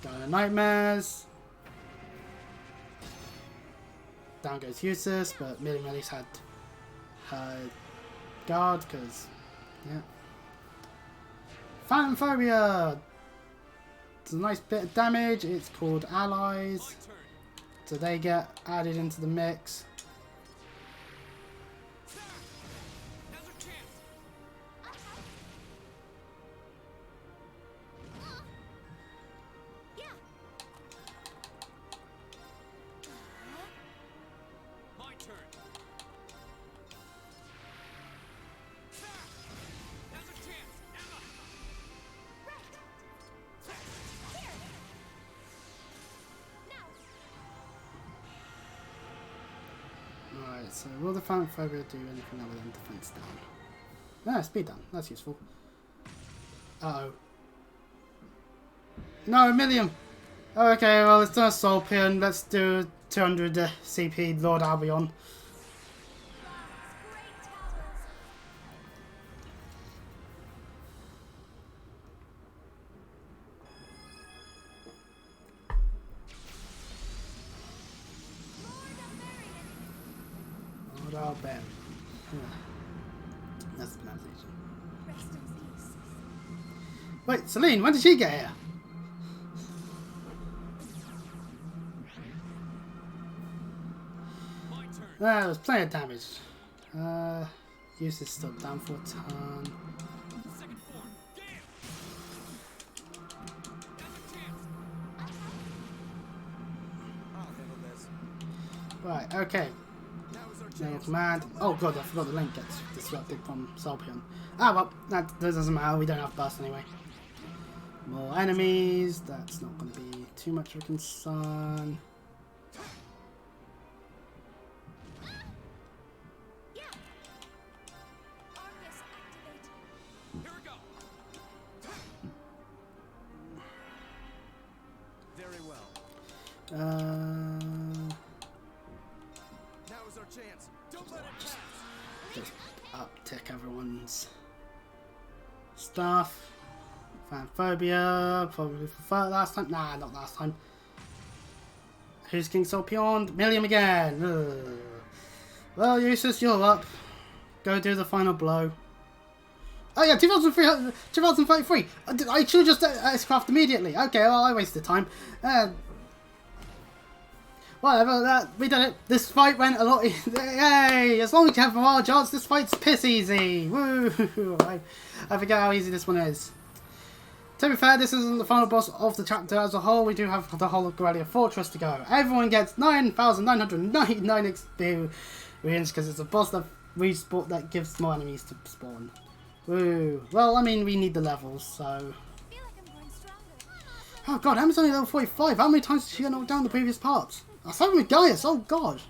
Going to Nightmares. Down goes Useless, but Millie at least had her guard because, yeah. Phantom Phobia! It's a nice bit of damage. It's called Allies. So they get added into the mix. Right, so will the Phantom Phobia do anything other than defense down? No, speed down. That's useful. Uh-oh. No, Millium! Oh, okay, well, it's done a Soul Pion. Let's do 200 CP Lord Albion. Bam. That's the pronunciation. Wait, Celine, when did she get here? There's plenty of damage. Use this stuff down for a turn. Right, okay. No command. Oh god, I forgot the link gets disrupted from Soul Pion. Ah well, that doesn't matter, we don't have burst anyway. More enemies, that's not going to be too much of a concern. Very well. Just uptick everyone's stuff. Phanphobia, probably for last time. Nah, not last time. Who's King Soul Pion? Millium again. Ugh. Well, Useless, you're up. Go do the final blow. Oh yeah, 2033. I should have just S-craft immediately. Okay, well I wasted time. Whatever, we did it. This fight went a lot yay! As long as you have more odds, this fight's piss easy. Woo! I forget how easy this one is. To be fair, this isn't the final boss of the chapter as a whole. We do have the whole of Gorelia Fortress to go. Everyone gets 9,999 experience because it's a boss that that gives more enemies to spawn. Woo! Well, I mean, we need the levels, so. Oh god, Emma's only level 45. How many times did she get knocked down the previous parts? I was having with Gaius, oh god.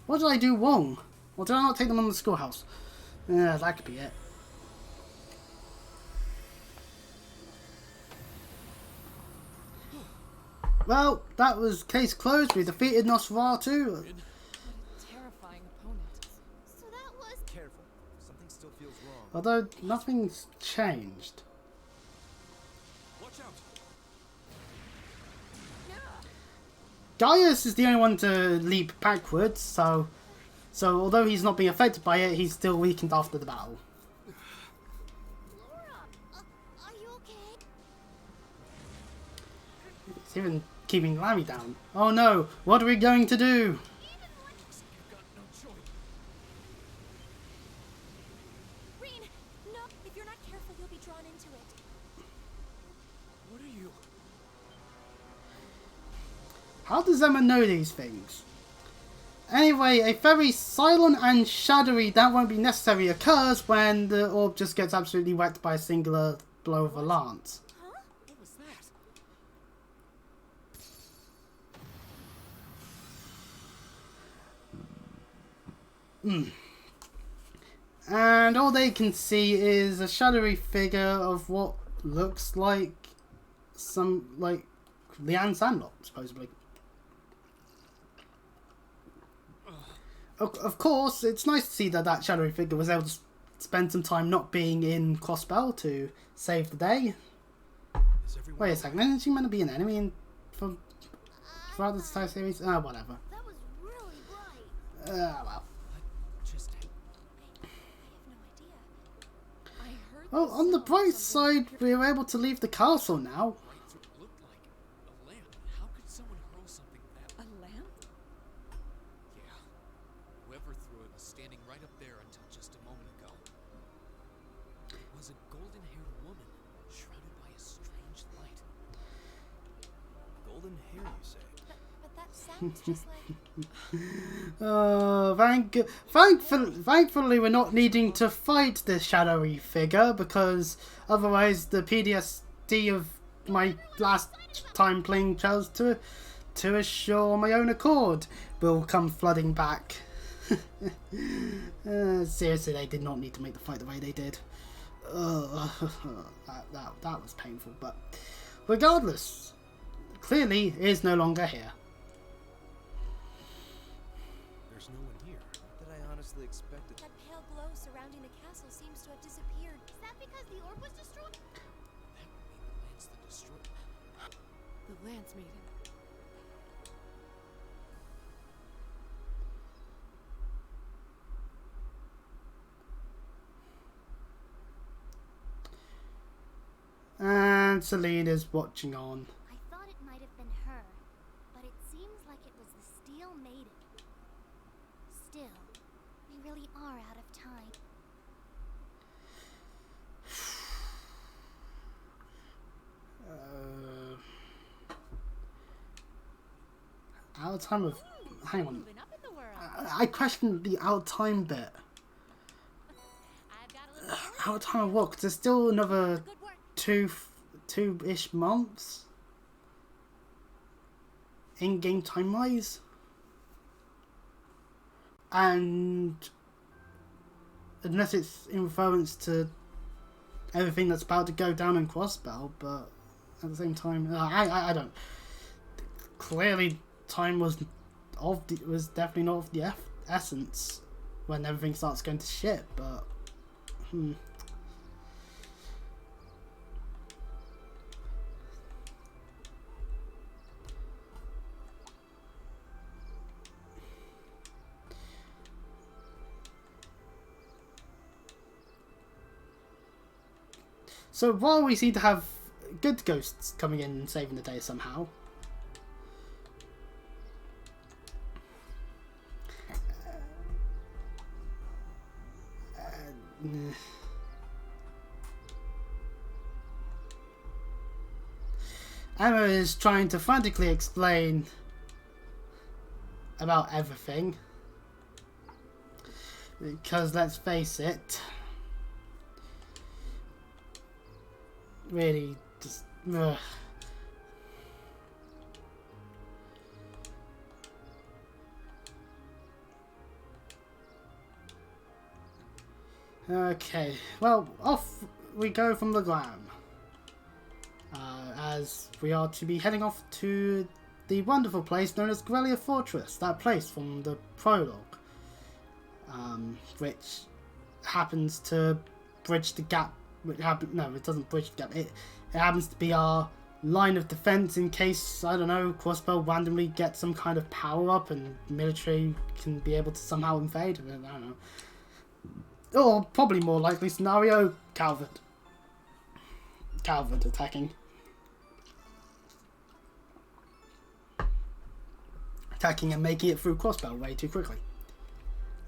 What did I do wrong? Or did I not take them on the schoolhouse? Yeah, that could be it. Well, that was case closed. We defeated Nosferatu. terrifying opponent. So that was... Careful. Something still feels wrong. Although nothing's changed. Watch out. Gaius is the only one to leap backwards, so So although he's not being affected by it, he's still weakened after the battle. Laura, are you okay? It's even keeping Lammy down. Oh no, what are we going to do? Reen, no! If you're not careful, you'll be drawn into it. What are you? How does Emma know these things? Anyway, a very silent and shadowy that won't be necessary occurs when the orb just gets absolutely whacked by a singular blow of a lance. Huh? What was that? And all they can see is a shadowy figure of what looks like some, like, Leanne Sandlot, supposedly. Of course, it's nice to see that that shadowy figure was able to spend some time not being in Crossbell to save the day. Is everyone Wait a second, isn't she meant to be an enemy throughout this entire series? Whatever. That was really bright. Well. just I have no idea. I heard Well, the on the sound bright of something side, we were able to leave the castle now. Right through it looked like a lamp. How could someone hurl something that? A lamp? Yeah. Whoever threw it was standing right up there until just a moment ago. It was a golden-haired woman, shrouded by a strange light. golden hair, you say? But that sounds just like... Thankfully, we're not needing to fight this shadowy figure because otherwise the PTSD of my last time playing Charles to assure my own accord will come flooding back. Seriously, they did not need to make the fight the way they did. That was painful, but regardless, clearly it is no longer here. There's no one here. Not that I honestly expected. That pale glow surrounding the castle seems to have disappeared. Is that because the orb was destroyed? That would mean the lance that destroyed it. The Lance Maiden. And Celine is watching on. I thought it might have been her, but it seems like it was the Steel Maiden. Still, we really are out of time. Out of time of... Hang on. Moving up in the world. I questioned the out of time bit. I've got a little Out of time of what? 'Cause there's still another good work. two-ish months in-game time-wise. And unless it's in reference to everything that's about to go down in Crossbell, but at the same time, I don't. Clearly, time was definitely not of the essence when everything starts going to shit. But so while we seem to have good ghosts coming in and saving the day somehow, Emma is trying to frantically explain about everything. Because let's face it, really just okay, well, off we go from the ground. As we are to be heading off to the wonderful place known as Grellia Fortress, that place from the prologue, which happens to bridge the gap. No, it doesn't bridge the gap. It happens to be our line of defense in case, I don't know, Crossbow randomly gets some kind of power up and military can be able to somehow invade. I don't know. Or probably more likely scenario, Calvert attacking. Attacking and making it through Crossbow way too quickly.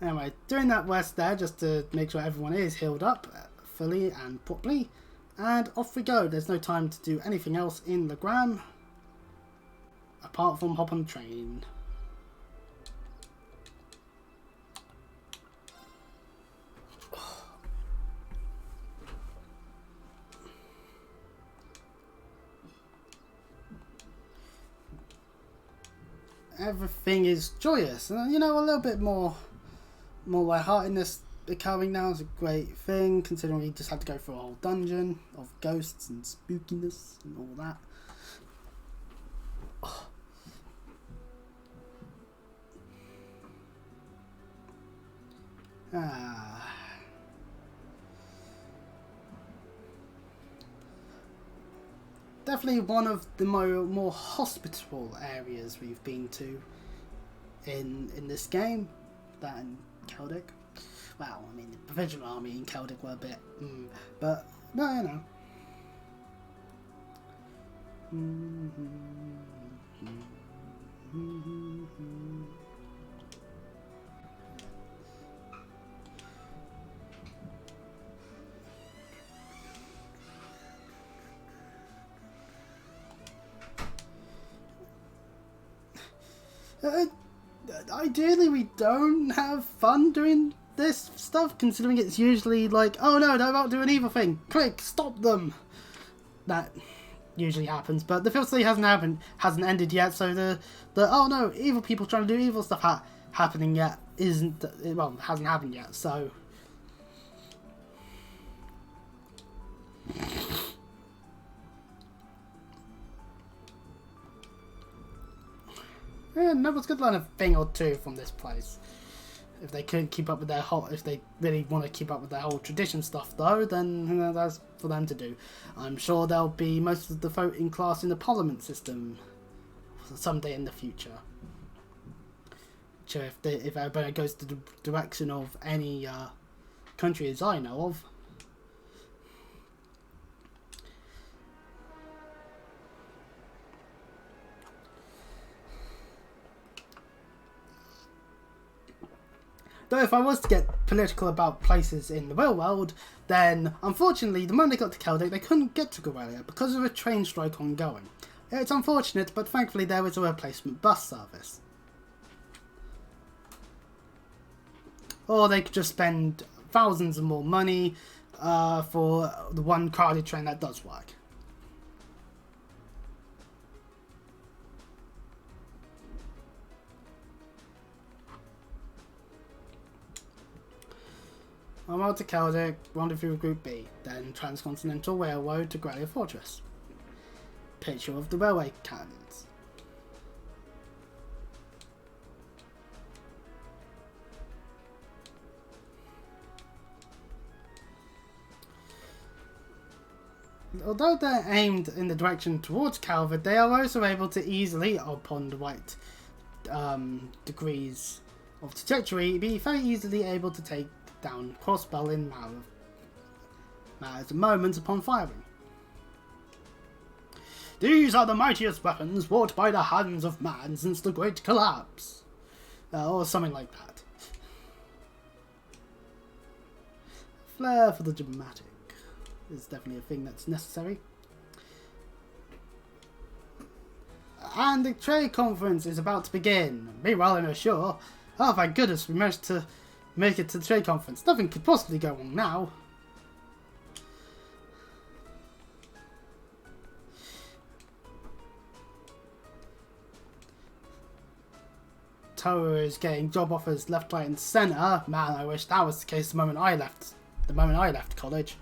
Anyway, doing that west there just to make sure everyone is healed up fully and properly. And off we go. There's no time to do anything else in Legram apart from hop on the train. Everything is joyous, and you know, a little bit more lightheartedness occurring now is a great thing, considering we just had to go through a whole dungeon of ghosts and spookiness and all that. Oh. Definitely one of the more hospitable areas we've been to in this game. That and Celtic. Well, I mean, the Provisional Army in Celtic were a bit, but you know. Ideally, we don't have fun doing this stuff, considering it's usually like, oh no, they're about to do an evil thing, quick, stop them. That usually happens, but the filthy hasn't ended yet, so the oh no, evil people trying to do evil stuff happening yet hasn't happened yet, so. Yeah, no one's gonna learn a thing or two from this place. If they couldn't keep up with if they really want to keep up with their whole tradition stuff, though, then you know, that's for them to do. I'm sure there'll be most of the voting class in the parliament system someday in the future. So if everybody goes to the direction of any countries I know of. Though if I was to get political about places in the real world, then unfortunately the moment they got to Celtic they couldn't get to Gorelia because of a train strike ongoing. It's unfortunate, but thankfully there is a replacement bus service. Or they could just spend thousands of more money for the one crowded train that does work. I'm out to Celtic, rendezvous with Group B, then Transcontinental Railroad to Gorelia Fortress. Picture of the railway cannons. Although they're aimed in the direction towards Calvert, they are also able to easily, upon the right degrees of trajectory, be very easily able to take down crossbow in matters of moments upon firing. These are the mightiest weapons wrought by the hands of man since the great collapse. Or something like that. Flair for the dramatic is definitely a thing that's necessary. And the trade conference is about to begin. Meanwhile, I'm sure. Oh, thank goodness, we managed to make it to the trade conference. Nothing could possibly go wrong now. Torah is getting job offers left, right, and centre. Man, I wish that was the case the moment I left college.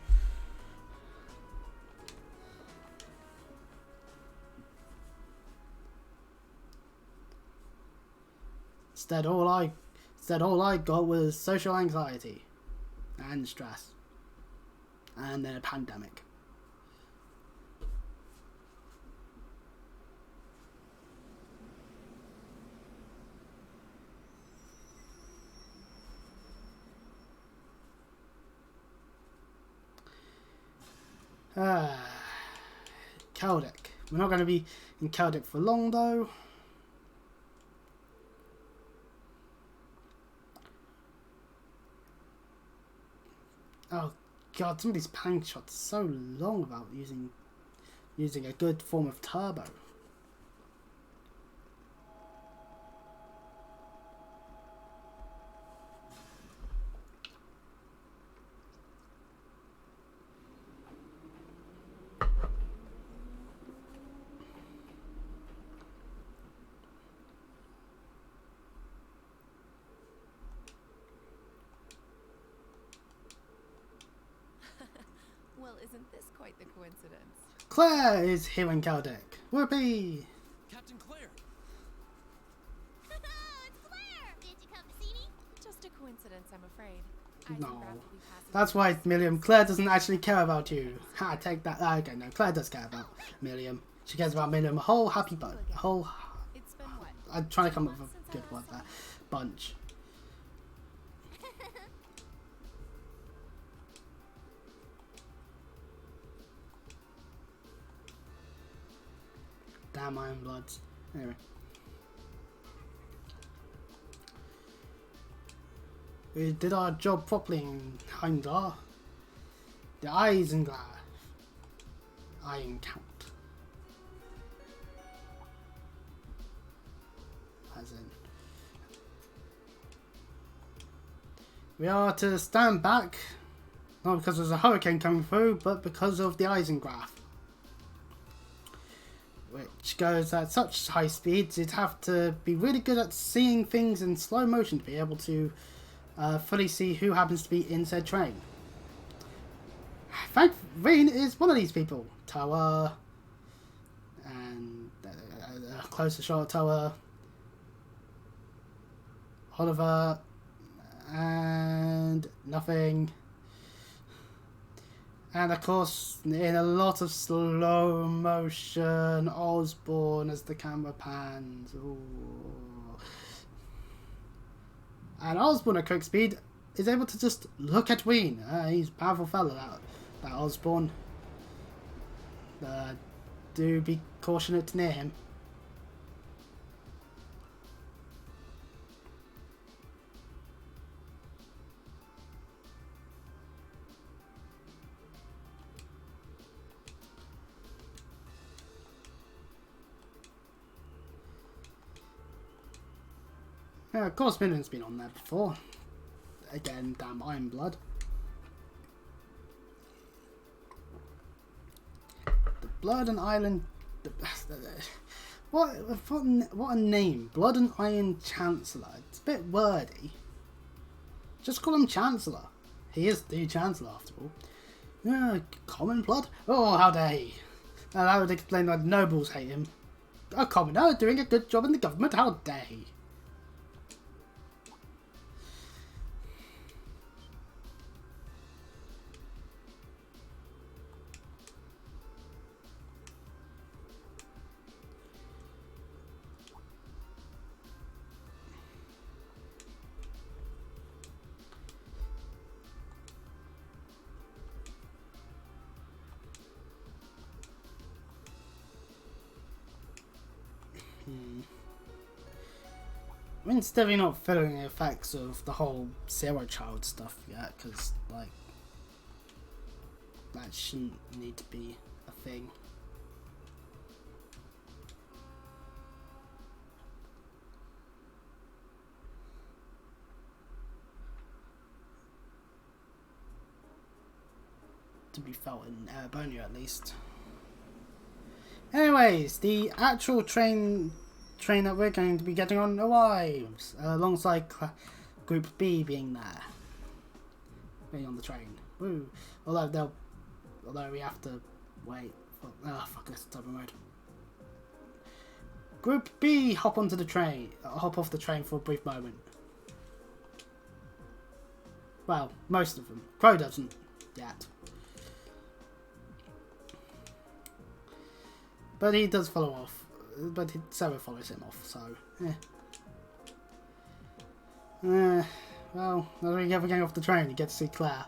Instead, all I got was social anxiety and stress, and then a pandemic. Caldec. We're not going to be in Caldec for long though. Oh god, some of these panning shots are so long about using a good form of turbo. Well, isn't this quite the coincidence? Claire is here in Caldec. Whoopee! Captain Claire! It's Claire! Did you come to see me? Just a coincidence, I'm afraid. No. That's why, Milliam. Claire doesn't actually care about you. Ha, take that. Okay, no, Claire does care about Milliam. She cares about Milliam a whole happy bunch. It's been what? I'm trying to come up with a good word there. Bunch. Damn Iron Bloods. Anyway. We did our job properly in Heimdall. The Isenglass. Iron Count. As in. We are to stand back, not because there's a hurricane coming through, but because of the Isenglass. Which goes at such high speeds, you'd have to be really good at seeing things in slow motion to be able to fully see who happens to be in said train. Frank Veen is one of these people. Tower, and a closer shot of Tower, Oliver, and nothing. And of course, in a lot of slow motion, Osborne as the camera pans. Ooh. And Osborne at quick speed is able to just look at Ween. He's a powerful fella, that Osborne. Do be cautionate near him. Yeah, of course, Minion's been on there before. Again, damn Iron Blood. The Blood and Island. What a name! Blood and Iron Chancellor. It's a bit wordy. Just call him Chancellor. He is the Chancellor, after all. Yeah, common blood? Oh, how dare he! And that would explain why the nobles hate him. A commoner doing a good job in the government? How dare he! I mean, it's definitely not feeling the effects of the whole Zero Child stuff yet, because, like, that shouldn't need to be a thing. To be felt in Erebonia, at least. Anyways, the actual train that we're going to be getting on arrives, alongside Group B being there. Being on the train. Woo. Although we have to wait. Fuck this type of mode. Group B hop off the train for a brief moment. Well, most of them. Crow doesn't yet. But he does follow off. But Sarah follows him off, so well, as we get getting off the train, you get to see Claire.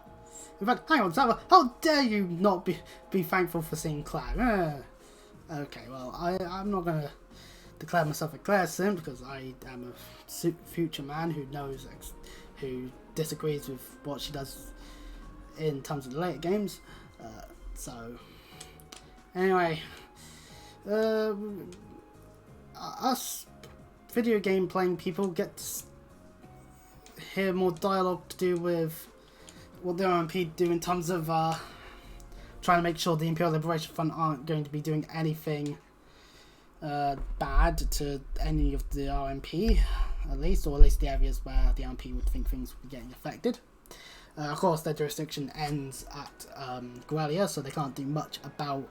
In fact, hang on, Zara, how dare you not be thankful for seeing Claire? Okay, well, I'm not going to declare myself a Claire simp because I am a future man who knows, who disagrees with what she does in terms of the later games. So, anyway, us video game playing people get to hear more dialogue to do with what the RMP do in terms of trying to make sure the Imperial Liberation Front aren't going to be doing anything bad to any of the RMP, or at least the areas where the RMP would think things would be getting affected. Of course, their jurisdiction ends at Guelia, so they can't do much about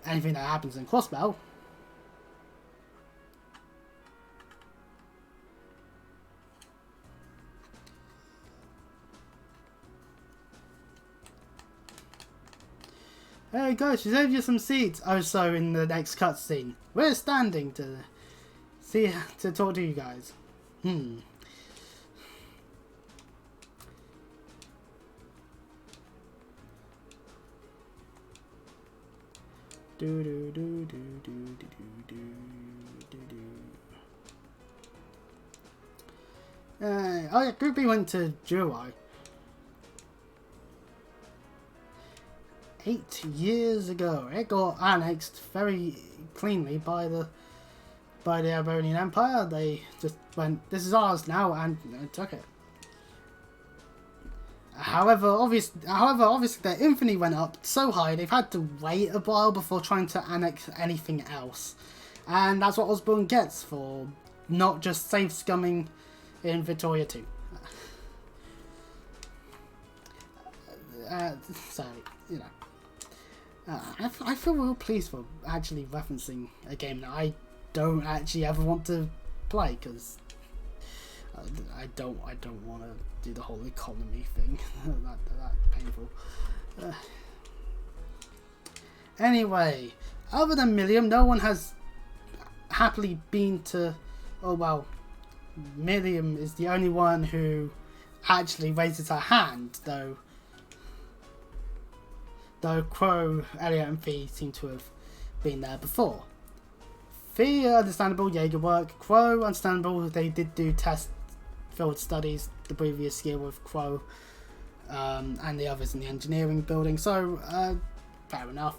anything that happens in Crossbell. Hey guys, she saved you some seats. Oh, so in the next cutscene, we're standing to talk to you guys. Do do do do do do do do do. Oh yeah, Group B went to Jurai 8 years ago. It got annexed very cleanly by the Arbonian Empire. They just went, "This is ours now," and took it. However, obviously their infamy went up so high they've had to wait a while before trying to annex anything else, and that's what Osborne gets for not just safe scumming in Victoria 2. So you know, I feel real pleased for actually referencing a game that I don't actually ever want to play because I don't want to do the whole economy thing. that painful. Anyway, other than Milliam, no one has happily been to. Oh well, Milliam is the only one who actually raises her hand, though. Crow, Elliot, and Fee seem to have been there before. Fee, understandable, Jaeger work. Crow, understandable, they did do test field studies the previous year with Crow and the others in the engineering building, so fair enough.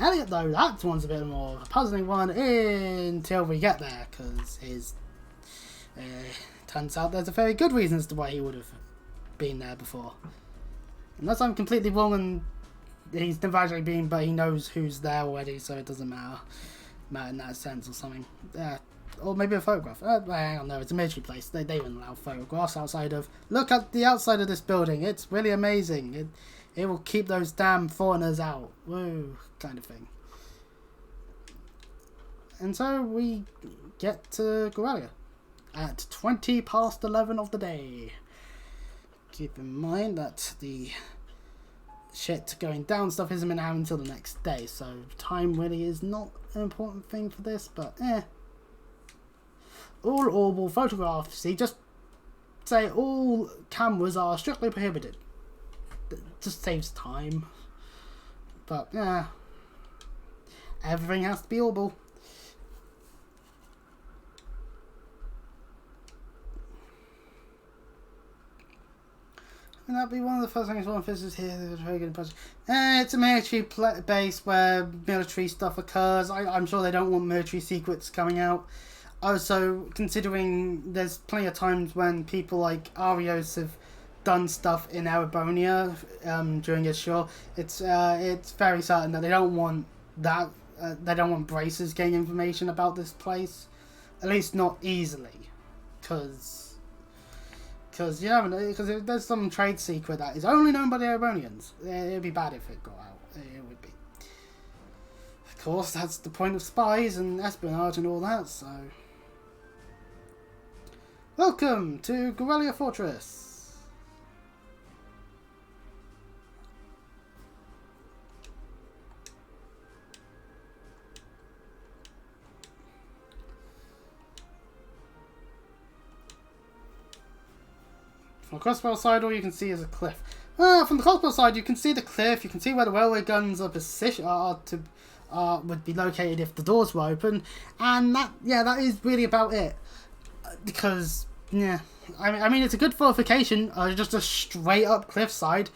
Elliot, though, that one's a bit more of a puzzling one until we get there, because his turns out there's a very good reason as to why he would have been there before. Unless I'm completely wrong and he's never actually been, but he knows who's there already, so it doesn't matter in that sense or something. Or maybe a photograph. I don't know, it's a military place. They wouldn't allow photographs outside of... Look at the outside of this building. It's really amazing. It will keep those damn foreigners out. Woo, kind of thing. And so we get to Guelia at 20 past 11 of the day. Keep in mind that the shit going down stuff isn't going to happen until the next day, so time really is not an important thing for this, but all orbal photographs, see, just say all cameras are strictly prohibited. It just saves time. But yeah, everything has to be orbal. And that'd be one of the first things one visitors here. Very good impression. It's a military base where military stuff occurs. I'm sure they don't want military secrets coming out. Also, considering there's plenty of times when people like Arios have done stuff in Arabonia during his show, it's very certain that they don't want that. They don't want Braces getting information about this place, at least not easily, because you never know. Because if there's some trade secret that is only known by the Arabonians, it'd be bad if it got out. It would be. Of course, that's the point of spies and espionage and all that. So, welcome to Guelia Fortress. From across the side, all you can see is a cliff. From the crossbow side, you can see the cliff. You can see where the railway guns are positioned would be located if the doors were open, and that is really about it. Because I mean it's a good fortification, just a straight up cliffside.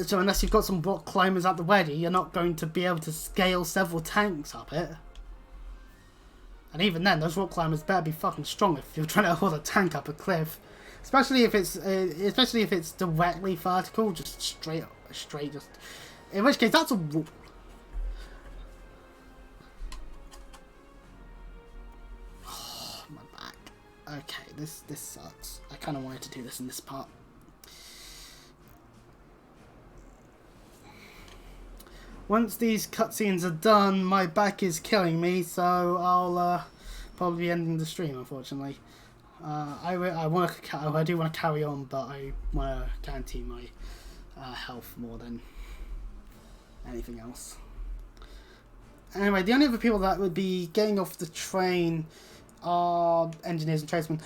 So unless you've got some rock climbers at the ready, you're not going to be able to scale several tanks up it. And even then, those rock climbers better be fucking strong if you're trying to hold a tank up a cliff. Especially if it's directly vertical, just straight. Just in which case, that's a rule. Oh, my back. Okay, this sucks. I kind of wanted to do this in this part. Once these cutscenes are done, my back is killing me, so I'll probably be ending the stream, unfortunately. I do want to carry on, but I want to guarantee my health more than anything else. Anyway, the only other people that would be getting off the train are engineers and tradesmen.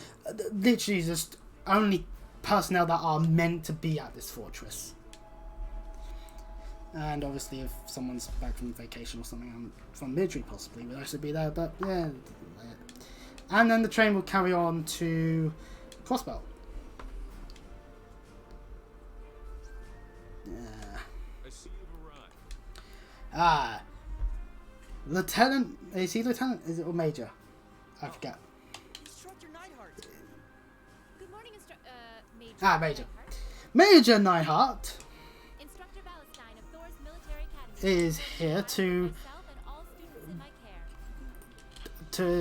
Literally just only personnel that are meant to be at this fortress. And obviously if someone's back from vacation or something, from military possibly, would also be there, but yeah. And then the train will carry on to Crossbell. Yeah. I see you've arrived. Ah. Lieutenant, is he Lieutenant? Is it or Major? I forget. Instructor Neidhart. Good morning, Major. Ah, Major. Major Neidhart Instructor Valentine of Thor's Military Academy is here to myself and all students in my care.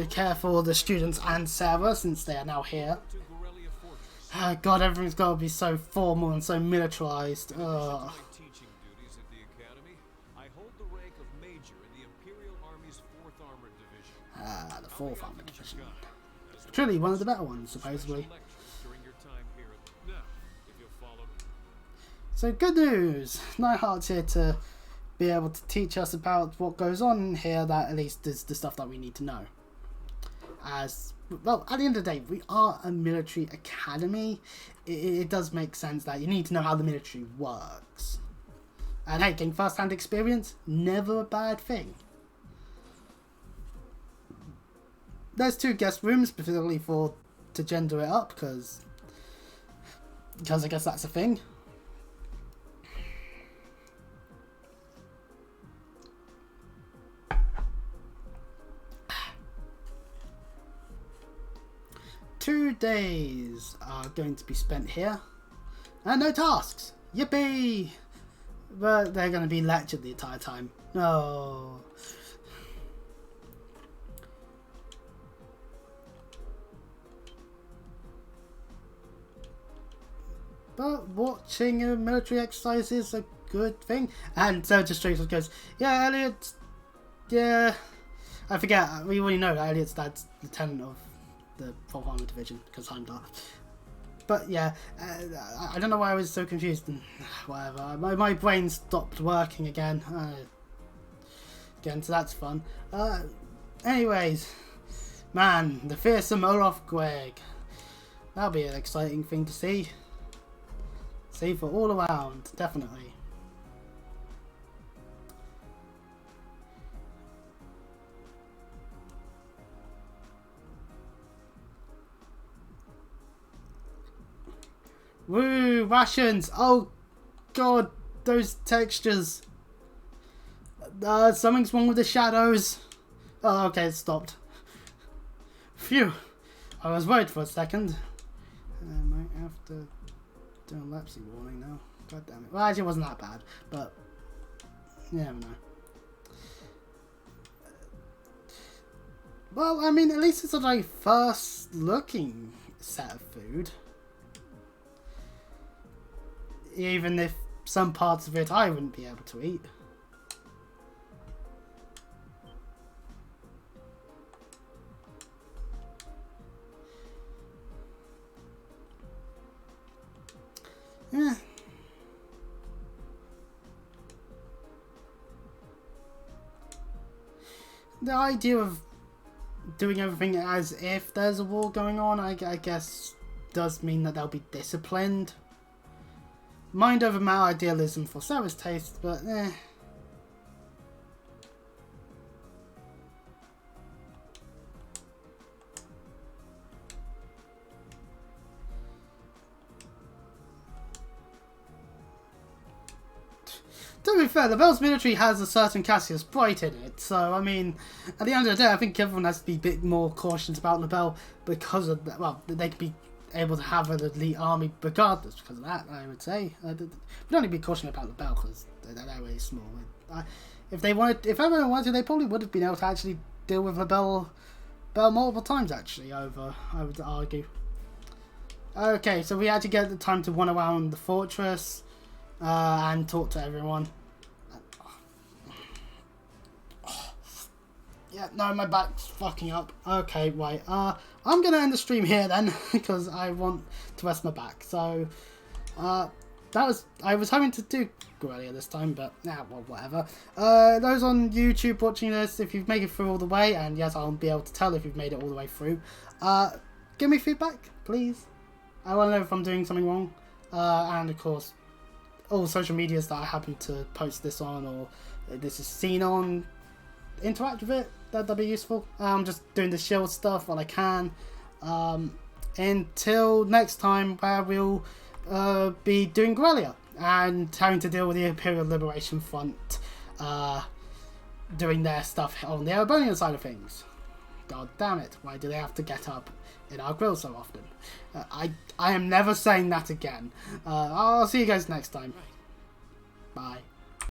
care for the students and Sarah, since they are now here. To Gorelia Fortress. God, everything's got to be so formal and so militarized. My teaching duties at the academy. I hold the rank of Major in the Imperial Army's 4th Armored Division. The 4th Armored Division. Truly one of the better ones, supposedly. During your time here. Now, if you'll follow me. So good news! Neidhart's here to be able to teach us about what goes on here, that at least is the stuff that we need to know. As well, at the end of the day, we are a military academy. It does make sense that you need to know how the military works. And hey, getting first-hand experience, never a bad thing. There's 2 guest rooms, specifically to gender it up, because I guess that's a thing. Two days are going to be spent here, and no tasks. Yippee! But they're going to be lectured the entire time. No. But watching a military exercise is a good thing. And so just straight goes, yeah, Elliot. Yeah, I forget. We already know that Elliot's dad's lieutenant of the 4th Armored Division, because I'm that. But yeah, I don't know why I was so confused and whatever. My brain stopped working again. So that's fun. Anyways, man, the fearsome Olaf Greg. That'll be an exciting thing to see. See for all around, definitely. Woo, rations! Oh god, those textures. Something's wrong with the shadows. Oh, okay, it stopped. Phew, I was worried for a second. I might have to do a lapsy warning now. God damn it. Well, actually, it wasn't that bad, but you never know. Well, I mean, at least it's a diverse looking set of food. Even if some parts of it I wouldn't be able to eat. Yeah. The idea of doing everything as if there's a war going on, I guess, does mean that they'll be disciplined. Mind over matter idealism for Sarah's taste, but eh. To be fair, the Bells military has a certain Cassius Bright in it, so I mean, at the end of the day, I think everyone has to be a bit more cautious about LaBelle because of that. Well, they could be able to have an elite army regardless because of that, I would say. We'd only be cautious about LaBelle because they're really small. If everyone wanted to, they probably would have been able to actually deal with LaBelle multiple times, actually, I would argue. Okay, so we had to get the time to run around the fortress and talk to everyone. Yeah, no, my back's fucking up. Okay, right. I'm gonna end the stream here then because I want to rest my back. So, I was hoping to do Guerrilla this time, but well, whatever. Those on YouTube watching this, if you've made it through all the way, and yes, I'll be able to tell if you've made it all the way through. Give me feedback, please. I want to know if I'm doing something wrong. And of course, all social medias that I happen to post this on or this is seen on, interact with it. That'd be useful. I'm just doing the shield stuff while I can. Until next time, where we'll be doing Guerrilla and having to deal with the Imperial Liberation Front doing their stuff on the Erebonian side of things. God damn it, why do they have to get up in our grill so often? I am never saying that again. I'll see you guys next time. Bye.